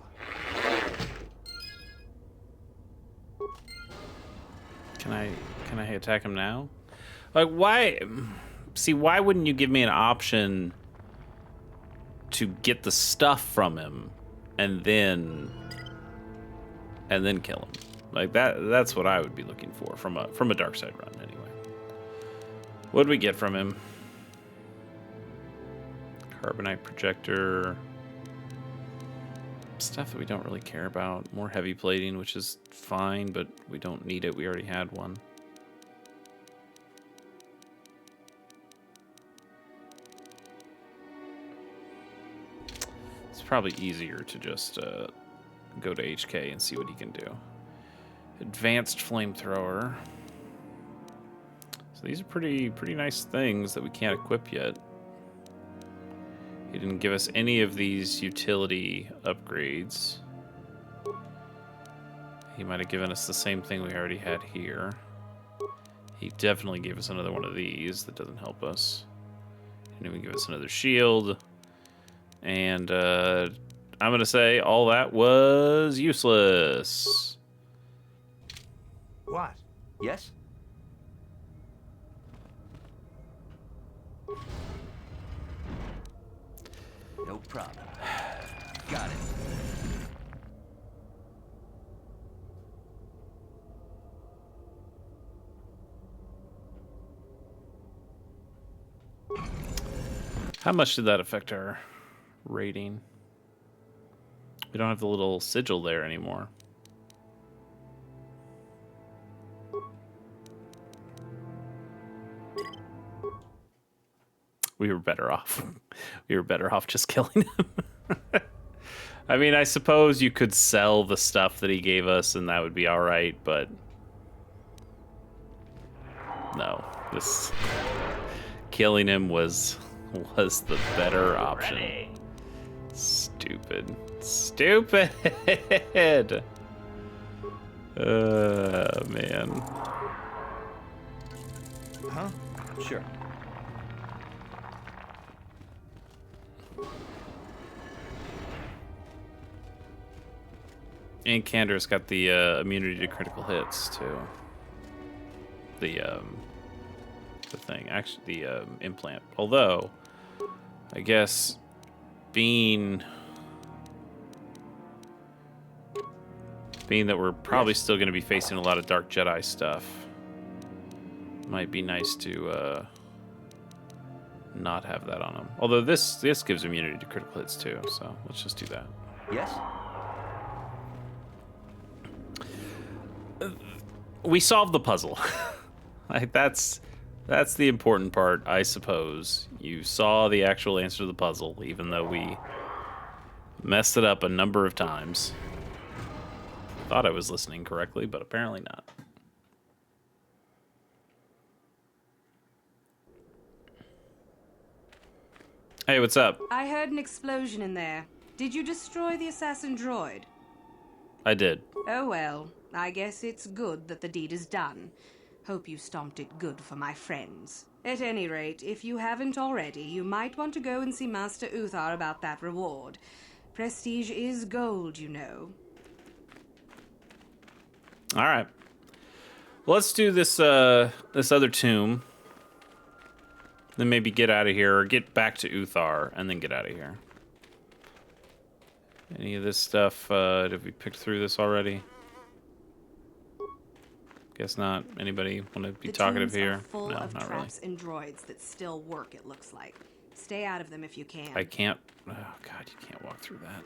A: Can I attack him now? Like, why? See, why wouldn't you give me an option to get the stuff from him and then kill him? Like that's what I would be looking for from a dark side run anyway. What'd we get from him? Carbonite projector. Stuff that we don't really care about. More heavy plating, which is fine, but we don't need it. We already had one. It's probably easier to just go to HK and see what he can do. Advanced flamethrower. So these are pretty nice things that we can't equip yet. He didn't give us any of these utility upgrades. He might have given us the same thing we already had here. He definitely gave us another one of these. That doesn't help us. He didn't even give us another shield. And I'm going to say all that was useless.
D: What? Yes? No problem. Got it.
A: How much did that affect our rating? We don't have the little sigil there anymore. We were better off. We were better off just killing him. I mean, I suppose you could sell the stuff that he gave us and that would be all right, but no, this killing him was the better option.
F: Ready.
A: Stupid. Man.
D: Huh? Sure.
A: And Kander's got the immunity to critical hits too. The thing, actually, the implant. Although, I guess being that we're probably still going to be facing a lot of Dark Jedi stuff, might be nice to not have that on him. Although this gives immunity to critical hits too, so let's just do that.
D: Yes?
A: We solved the puzzle. Like that's the important part, I suppose. You saw the actual answer to the puzzle, even though we messed it up a number of times. Thought I was listening correctly, but apparently not. Hey, what's up?
B: I heard an explosion in there. Did you destroy the assassin droid?
A: I did.
B: Oh well, I guess it's good that the deed is done. Hope you stomped it good for my friends. At any rate, if you haven't already, you might want to go and see Master Uthar about that reward. Prestige is gold, you know.
A: All right. Well, let's do this this other tomb. Then maybe get out of here, or get back to Uthar, and then get out of here. Any of this stuff, did we pick through this already? Guess not. Anybody want to be
B: The
A: talkative
B: tombs
A: here?
B: are full
A: No,
B: of
A: not really.
B: traps and droids that still work, it looks like. Stay out of them if you can.
A: I can't. Oh God, you can't walk through that.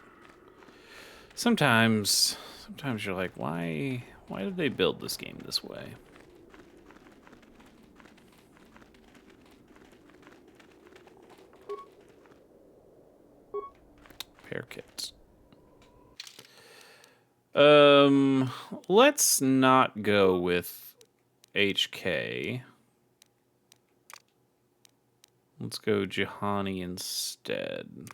A: Sometimes you're like, why did they build this game this way? Repair kits. Let's not go with HK. Let's go Juhani instead.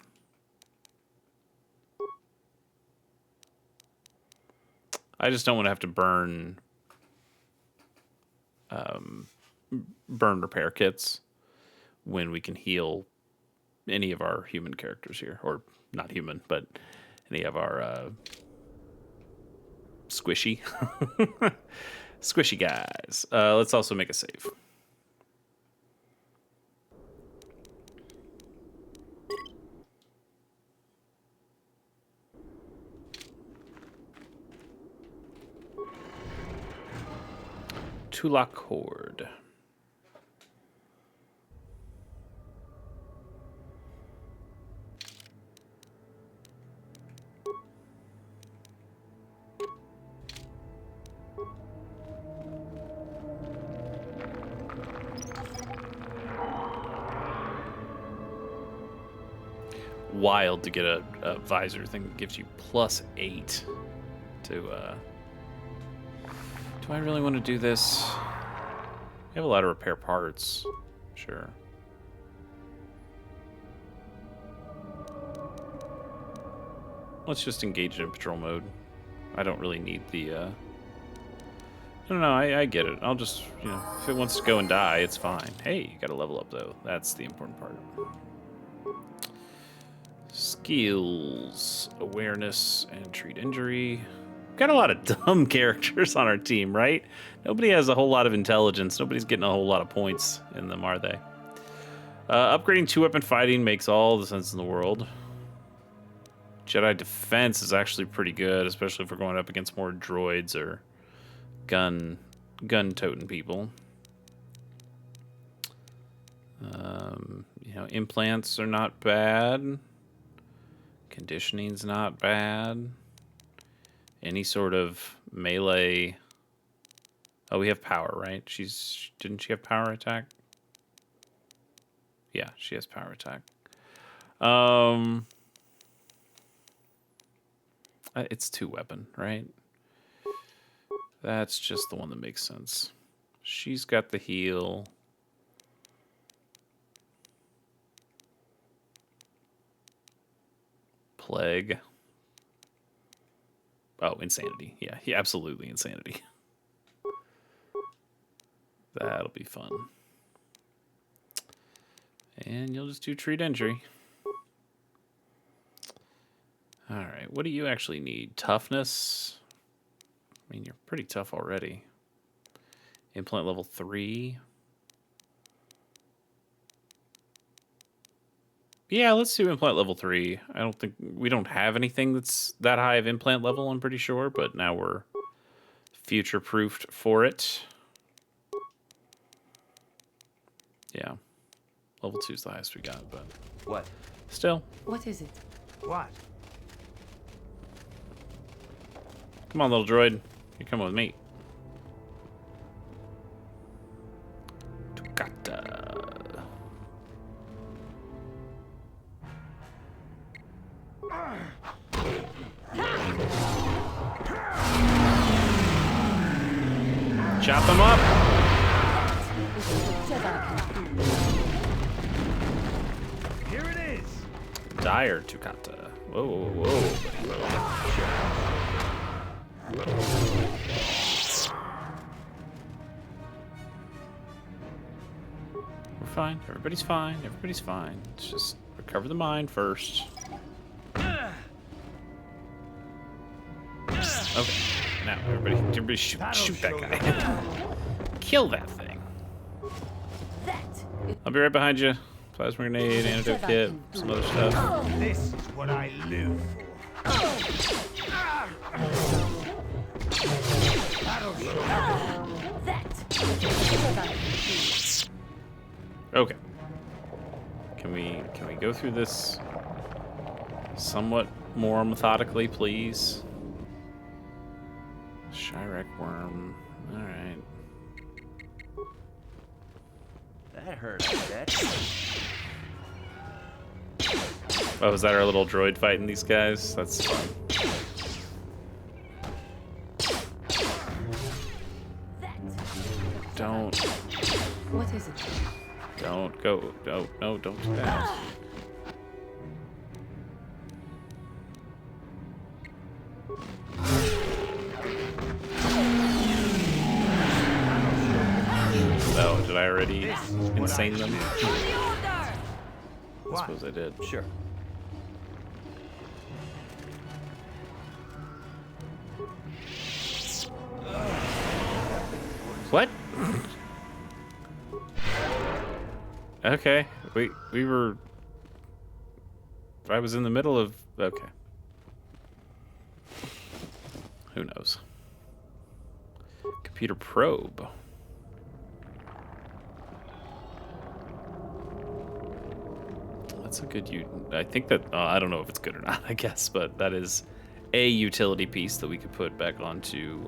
A: I just don't want to have to burn repair kits when we can heal any of our human characters here, or not human, but any of our squishy guys. Let's also make a save. Tulak Horde. Wild to get a visor thing that gives you +8 to do I really want to do this? We have a lot of repair parts. Sure. Let's just engage it in patrol mode. I don't really need the I don't know, I get it. I'll just, you know, if it wants to go and die, it's fine. Hey, you gotta level up though. That's the important part. Skills, awareness, and treat injury. Got a lot of dumb characters on our team, right? Nobody has a whole lot of intelligence. Nobody's getting a whole lot of points in them, are they? Upgrading 2-weapon fighting makes all the sense in the world. Jedi defense is actually pretty good, especially if we're going up against more droids or gun-toting people. You know, implants are not bad. Conditioning's not bad. Any sort of melee. Oh, we have power, right? Didn't she have power attack? Yeah, she has power attack. It's 2-weapon, right? That's just the one that makes sense. She's got the heal. Plague. Oh, insanity. Yeah, absolutely insanity. That'll be fun. And you'll just do treat injury. Alright, what do you actually need? Toughness? I mean, you're pretty tough already. Implant level 3. Yeah, let's do implant level 3. I don't think we don't have anything that's that high of implant level, I'm pretty sure, but now we're future-proofed for it. Yeah. Level 2 is the highest we got, but
D: What?
A: still.
G: What is it?
D: What?
A: Come on, little droid. You come with me. Tukata. Chop him up.
D: Here it is.
A: Dire Tukata. Whoa, whoa, whoa. We're fine. Everybody's fine. Everybody's fine. Let's just recover the mine first. Okay. Now, everybody shoot that guy. Kill that thing. I'll be right behind you. Plasma grenade, antidote kit, some other stuff.
D: This is what I live for.
A: Okay. Can we go through this somewhat more methodically, please? Shirek worm. All right.
D: That hurt, I bet.
A: Oh, is that our little droid fighting these guys? That's fun. Don't.
G: What is it?
A: Don't go. No, no, don't do that. Oh, did I already insane them? I suppose I did.
D: Sure.
A: What? Okay. We were... I was in the middle of... Okay. Who knows? Computer probe. That's a good... I think that... I don't know if it's good or not, I guess, but that is a utility piece that we could put back onto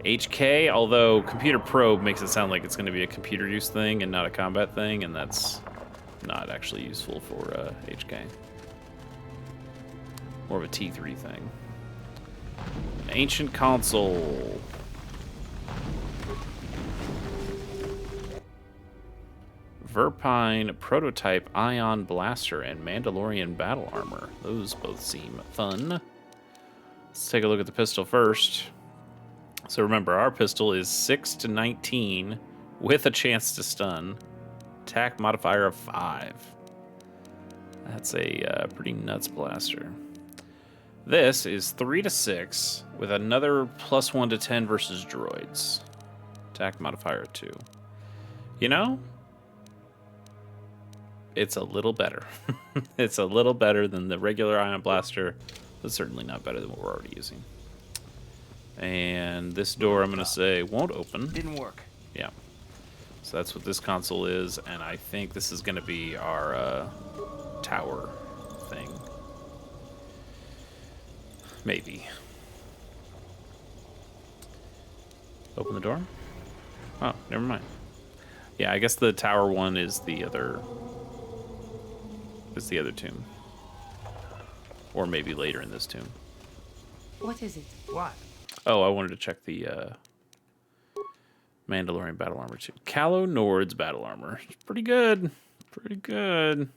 A: HK, although computer probe makes it sound like it's going to be a computer use thing and not a combat thing, and that's not actually useful for HK. More of a T3 thing. Ancient console. Verpine prototype ion blaster and Mandalorian battle armor. Those both seem fun. Let's take a look at the pistol first. So remember, our pistol is 6 to 19 with a chance to stun. Attack modifier of 5. That's a pretty nuts blaster. This is 3 to 6 with another +1 to 10 versus droids. Attack modifier of 2. You know, it's a little better. It's a little better than the regular ion blaster, but certainly not better than what we're already using. And this door, I'm going to say, won't open.
D: Didn't work.
A: Yeah. So that's what this console is, and I think this is going to be our tower thing. Maybe. Open the door? Oh, never mind. Yeah, I guess the tower one is the other... is the other tomb. Or maybe later in this tomb.
G: What is it?
D: What?
A: Oh, I wanted to check the Mandalorian battle armor too. Calo Nord's battle armor. It's pretty good. Pretty good.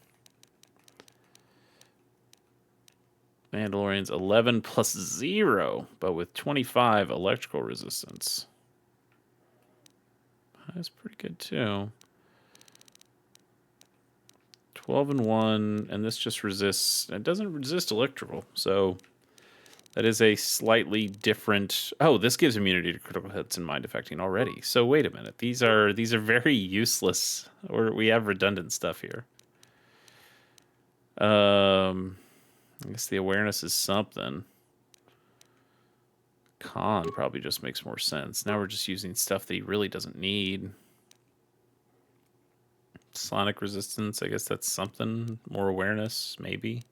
A: Mandalorian's 11 plus 0, but with 25 electrical resistance. That's pretty good too. 12 and 1, and this just resists. It doesn't resist electrical, so that is a slightly different. Oh, this gives immunity to critical hits and mind affecting already. So wait a minute, these are very useless. Or we have redundant stuff here. I guess the awareness is something. Con probably just makes more sense. Now we're just using stuff that he really doesn't need. Sonic resistance, I guess that's something. More awareness, maybe.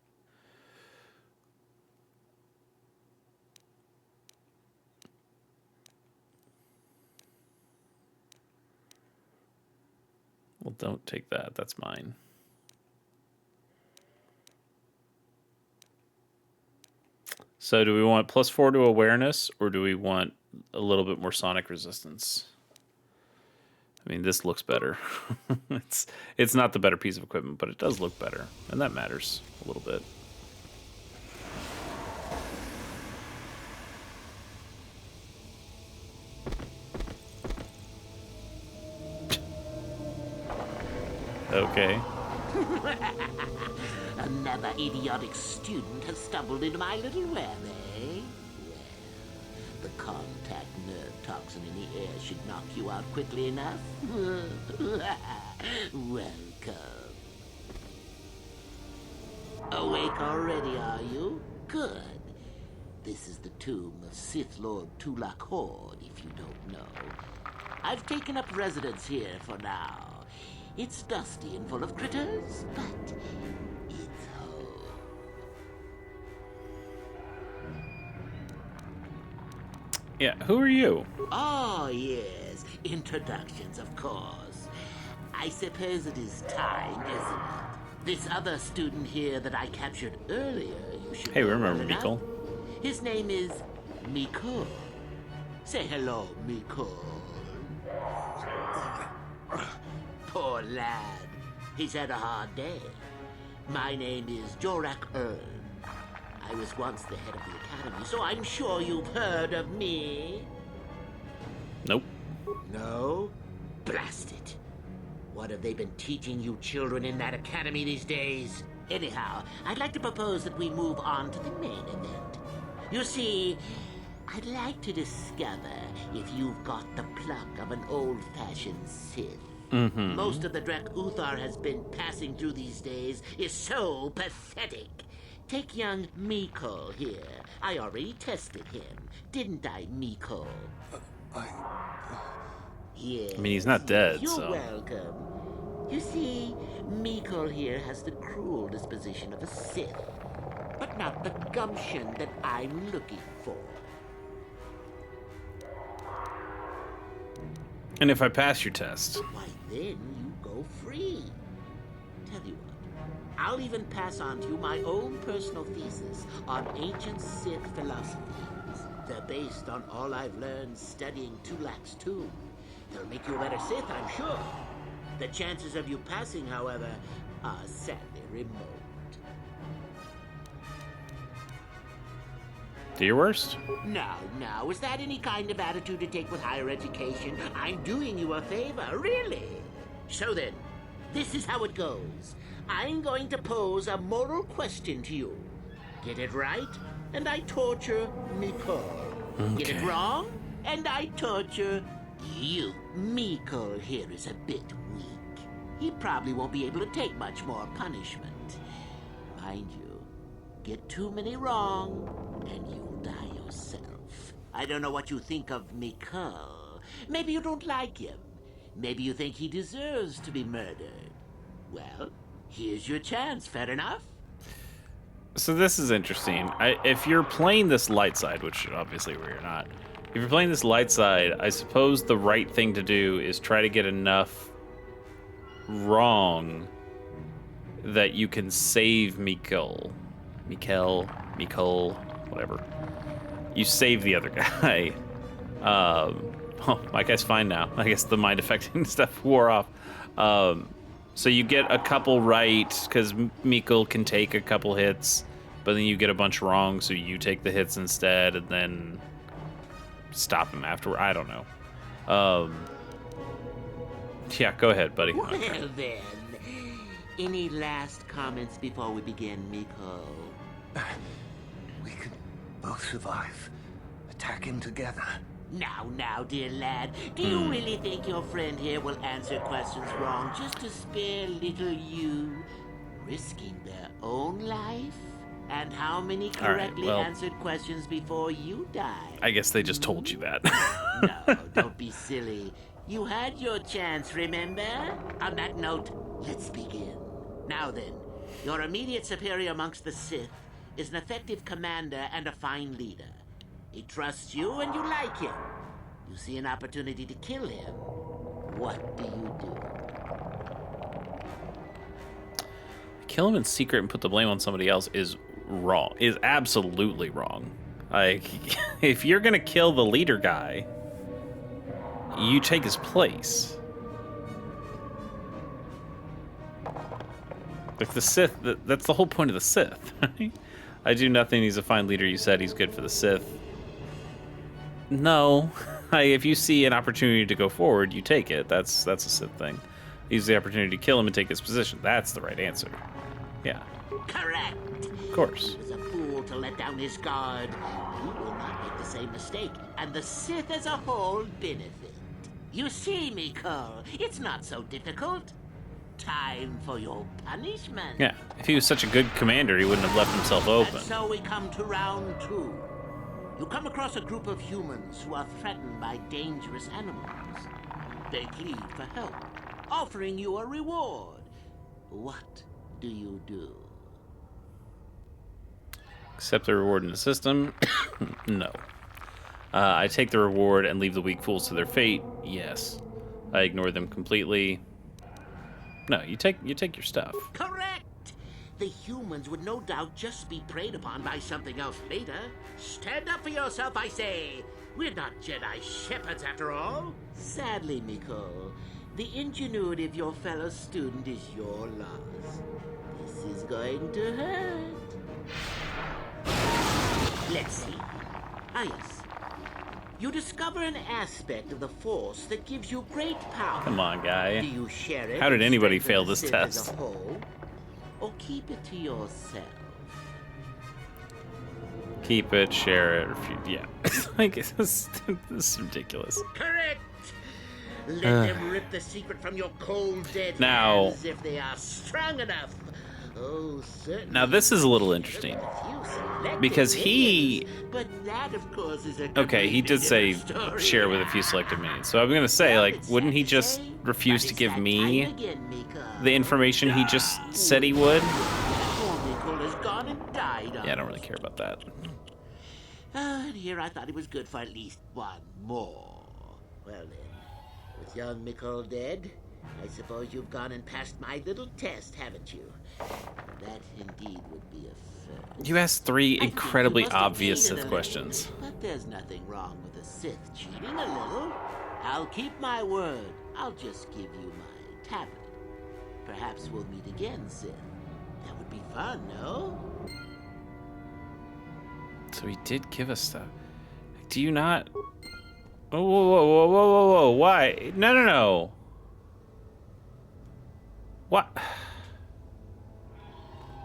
A: Well, don't take that. That's mine. So do we want +4 to awareness, or do we want a little bit more sonic resistance? I mean, this looks better. It's not the better piece of equipment, but it does look better, and that matters a little bit. Okay.
H: Another idiotic student has stumbled into my little web, eh? Well, the contact nerve toxin in the air should knock you out quickly enough. Welcome. Awake already, are you? Good. This is the tomb of Sith Lord Tulak Horde, if you don't know. I've taken up residence here for now. It's dusty and full of critters, but it's home.
A: Yeah, who are you?
H: Oh, yes. Introductions, of course. I suppose it is time, isn't it? This other student here that I captured earlier, you should
A: Hey, we
H: know
A: remember
H: well enough.
A: Mikkel.
H: His name is Mikkel. Say hello, Mikkel. Poor lad. He's had a hard day. My name is Jorak Ern. I was once the head of the academy, so I'm sure you've heard of me.
A: Nope.
H: No? Blast it. What have they been teaching you children in that academy these days? Anyhow, I'd like to propose that we move on to the main event. You see, I'd like to discover if you've got the pluck of an old-fashioned Sith. Most of the Drek Uthar has been passing through these days is so pathetic. Take young Mikkel here. I already tested him, didn't I, Mikkel? Yes.
A: I mean, he's not dead,
H: You're
A: so...
H: welcome. You see, Mikkel here has the cruel disposition of a Sith, but not the gumption that I'm looking for.
A: And if I pass your test?
H: Why, then you go free. Tell you what, I'll even pass on to you my own personal thesis on ancient Sith philosophies. They're based on all I've learned studying Tulak's tomb. They'll make you a better Sith, I'm sure. The chances of you passing, however, are sadly remote.
A: Do your worst?
H: Now, is that any kind of attitude to take with higher education? I'm doing you a favor, really. So then, this is how it goes. I'm going to pose a moral question to you. Get it right, and I torture Mikkel. Get it
A: Okay.
H: wrong, and I torture you. Mikkel here is a bit weak. He probably won't be able to take much more punishment. Mind you, get too many wrong, and you'll die yourself. I don't know what you think of Mikkel. Maybe you don't like him. Maybe you think he deserves to be murdered. Well, here's your chance, fair enough?
A: So this is interesting. If you're playing this light side, which obviously we're not, if you're playing this light side, I suppose the right thing to do is try to get enough wrong that you can save Mikkel, whatever. You save the other guy. Oh, my guy's fine now. I guess the mind affecting stuff wore off. So you get a couple right, because Mikkel can take a couple hits, but then you get a bunch wrong, so you take the hits instead, and then stop him afterward. I don't know. Yeah, go ahead, buddy.
H: Well then, any last comments before we begin, Mikkel?
I: We can both survive. Attacking together.
H: Now, dear lad, do you really think your friend here will answer questions wrong just to spare little you, risking their own life? And how many correctly answered questions before you die?
A: I guess they just told you that.
H: No, don't be silly. You had your chance, remember? On that note, let's begin. Now then, your immediate superior amongst the Sith is an effective commander and a fine leader. He trusts you and you like him. You see an opportunity to kill him. What do you do?
A: Kill him in secret and put the blame on somebody else is wrong. Is absolutely wrong. Like, if you're gonna kill the leader guy, you take his place. Like the Sith, that's the whole point of the Sith, right? I do nothing, he's a fine leader, you said he's good for the Sith. No. If you see an opportunity to go forward, you take it. That's a Sith thing. Use the opportunity to kill him and take his position. That's the right answer. Yeah.
H: Correct.
A: Of course.
H: He was a fool to let down his guard. You will not make the same mistake, and the Sith as a whole benefit. You see, Mikkel, it's not so difficult. Time for your punishment.
A: Yeah. If he was such a good commander, he wouldn't have left himself open.
H: And so we come to round 2. You come across a group of humans who are threatened by dangerous animals. They plead for help, offering you a reward. What do you do?
A: Accept the reward in the system? No. I take the reward and leave the weak fools to their fate? Yes. I ignore them completely? No, you take your stuff.
H: Correct! The humans would no doubt just be preyed upon by something else later. Stand up for yourself, I say! We're not Jedi shepherds after all. Sadly, Miko, the ingenuity of your fellow student is your loss. This is going to hurt. Let's see. Ah, yes. You discover an aspect of the Force that gives you great power.
A: Come on, guy.
H: Do you share it?
A: How did
H: and
A: anybody
H: strengthen
A: fail
H: the
A: this
H: Sith
A: test?
H: As a whole, or keep it to yourself?
A: Keep it, share it, yeah. Like, this is ridiculous.
H: Correct! Let them rip the secret from your cold, dead
A: Now-
H: hands if they are strong enough. Oh, certainly.
A: Now, this is a little interesting. Because he...
H: But that, of course, is a
A: Okay, he did say
H: completely different
A: share with a few selected minions. So I'm going to say, like, wouldn't he just refuse to give me the information he just said he would? Yeah, I don't really care about that.
H: And here I thought he was good for at least one more. Well then, with young Mikkel dead, I suppose you've gone and passed my little test, haven't you? That indeed would be a first.
A: You asked three
H: I think
A: incredibly
H: you must have
A: obvious
H: cheated a
A: Sith
H: little,
A: questions.
H: But there's nothing wrong with a Sith cheating a little. I'll keep my word. I'll just give you my tablet. Perhaps we'll meet again, Sith. That would be fun, no?
A: So he did give us stuff. Do you not... Whoa, whoa, whoa, whoa, whoa, whoa, whoa. Why? No, no, no. What?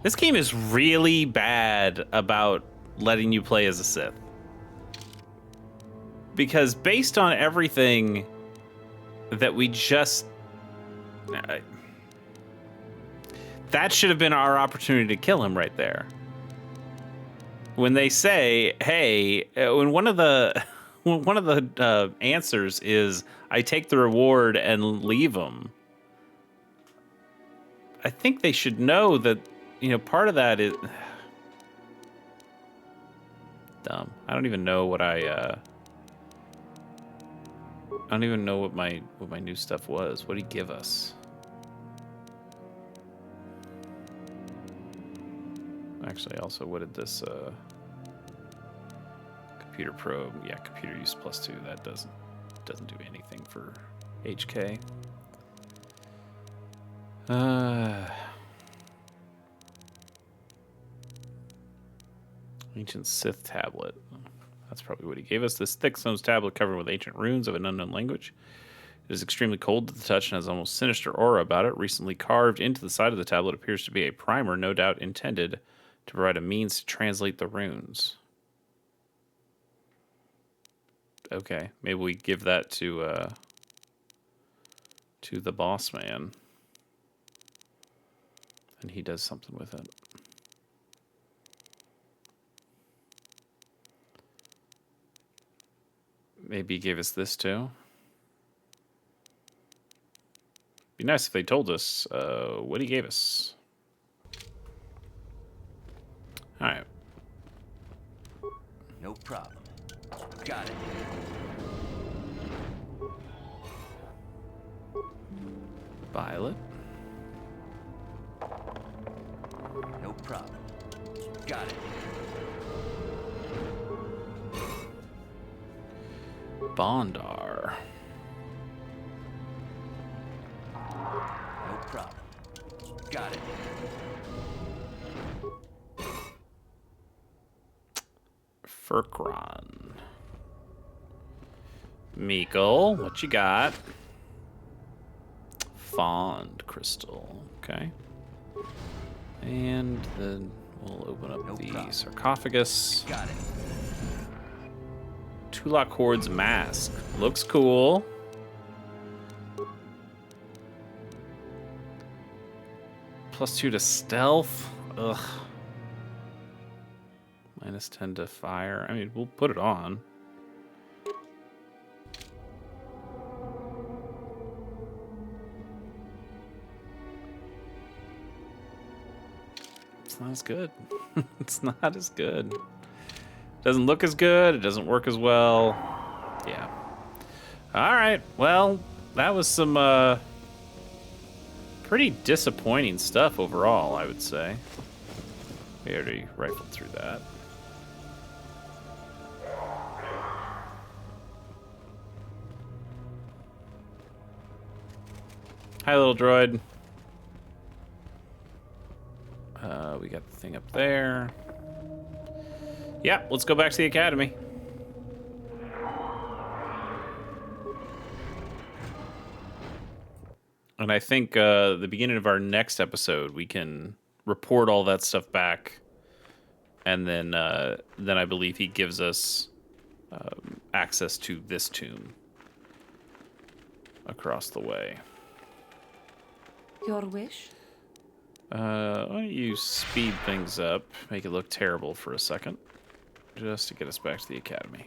A: This game is really bad about letting you play as a Sith. Because based on everything that we just... that should have been our opportunity to kill him right there. When they say, hey, when one of the answers is, I take the reward and leave him, I think they should know that, you know, part of that is... Dumb. I don't even know what I don't even know what my new stuff was. What did he give us? Actually, also, what did this computer probe? Yeah, computer use +2. That doesn't do anything for HK. Ancient Sith tablet. That's probably what he gave us. This thick stone's tablet covered with ancient runes of an unknown language. It is extremely cold to the touch and has almost sinister aura about it. Recently carved into the side of the tablet appears to be a primer, no doubt intended to provide a means to translate the runes. Okay, maybe we give that to the boss man, and he does something with it. Maybe he gave us this too. Be nice if they told us what he gave us. All right.
D: No problem. Got it.
A: Violet.
D: No problem. Got it.
A: Bondar.
D: No problem. Got it.
A: Furkron. Meekle, what you got? Fond crystal. Okay. And then we'll open up the sarcophagus.
D: Got it.
A: Tulak Horde's mask. Looks cool. +2 to stealth. Ugh. -10 to fire. I mean, we'll put it on. It's not as good. It's not as good. Doesn't look as good. It doesn't work as well. Yeah. All right. Well, that was some pretty disappointing stuff overall, I would say. We already rifled through that. Hi, little droid. We got the thing up there. Yeah, let's go back to the academy. And I think the beginning of our next episode, we can report all that stuff back, and then I believe he gives us access to this tomb across the way.
G: Your wish?
A: Why don't you speed things up, make it look terrible for a second, just to get us back to the academy.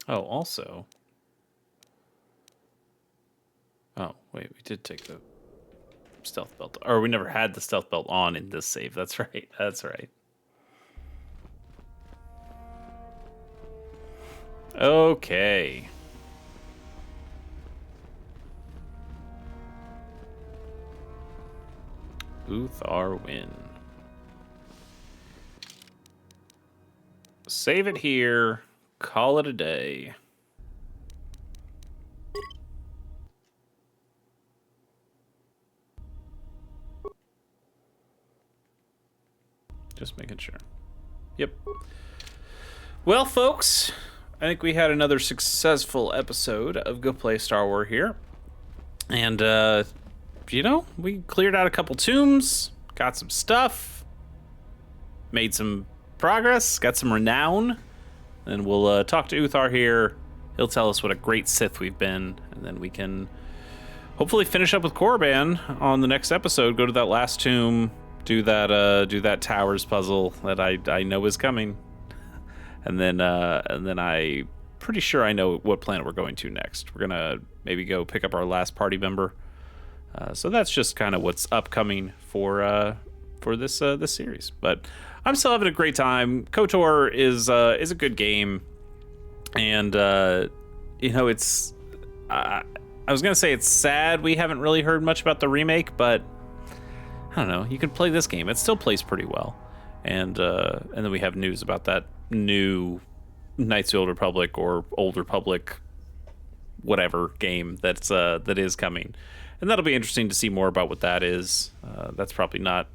A: Oh, also... Oh, wait, we did take the stealth belt. Or we never had the stealth belt on in this save. That's right. That's right. Okay. Uthar win. Save it here. Call it a day. Just making sure. Yep. Well, folks, I think we had another successful episode of Go Play Star Wars here. And, you know, we cleared out a couple tombs, got some stuff, made some progress, got some renown. And we'll talk to Uthar here. He'll tell us what a great Sith we've been. And then we can hopefully finish up with Korriban on the next episode. Go to that last tomb. Do that towers puzzle that I know is coming. And then I pretty sure I know what planet we're going to next. We're going to maybe go pick up our last party member. So that's just kind of what's upcoming for this series. But I'm still having a great time. KOTOR is a good game, and you know, it's I was gonna say it's sad we haven't really heard much about the remake, but I don't know. You can play this game; it still plays pretty well, and then we have news about that new Knights of the Old Republic or Old Republic, whatever game that is coming, and that'll be interesting to see more about what that is. That's probably not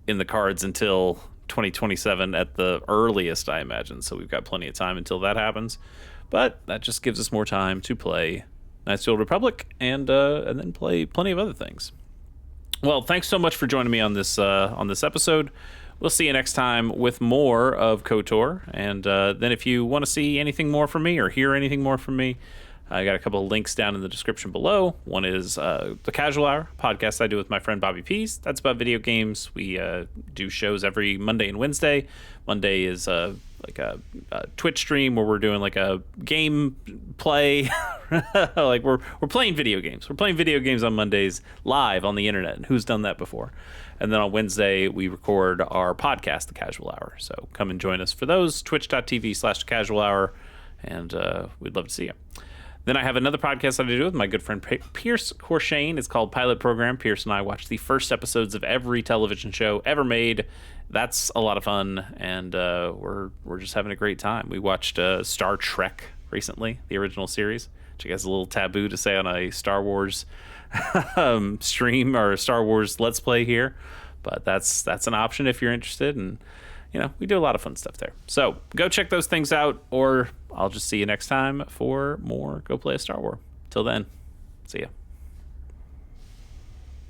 A: in the cards until 2027 at the earliest, I imagine. So we've got plenty of time until that happens. But that just gives us more time to play Knights of the Old Republic and then play plenty of other things. Well, thanks so much for joining me on this episode. We'll see you next time with more of KOTOR. And then if you want to see anything more from me or hear anything more from me, I got a couple of links down in the description below. One is the Casual Hour podcast I do with my friend Bobby Pease. That's about video games. We do shows every Monday and Wednesday. Monday is like a Twitch stream where we're doing like a game play. Like we're playing video games. We're playing video games on Mondays live on the internet. And who's done that before? And then on Wednesday, we record our podcast, The Casual Hour. So come and join us for those. Twitch.tv/Casual Hour. And we'd love to see you. Then I have another podcast that I do with my good friend Pierce Corshane. It's called Pilot Program. Pierce and I watch the first episodes of every television show ever made. That's a lot of fun, and we're just having a great time. We watched Star Trek recently, the original series, which I guess is a little taboo to say on a Star Wars stream or a Star Wars Let's Play here, but that's an option if you're interested, and you know, we do a lot of fun stuff there. So go check those things out, or I'll just see you next time for more Go Play a Star Wars. Till then, see ya.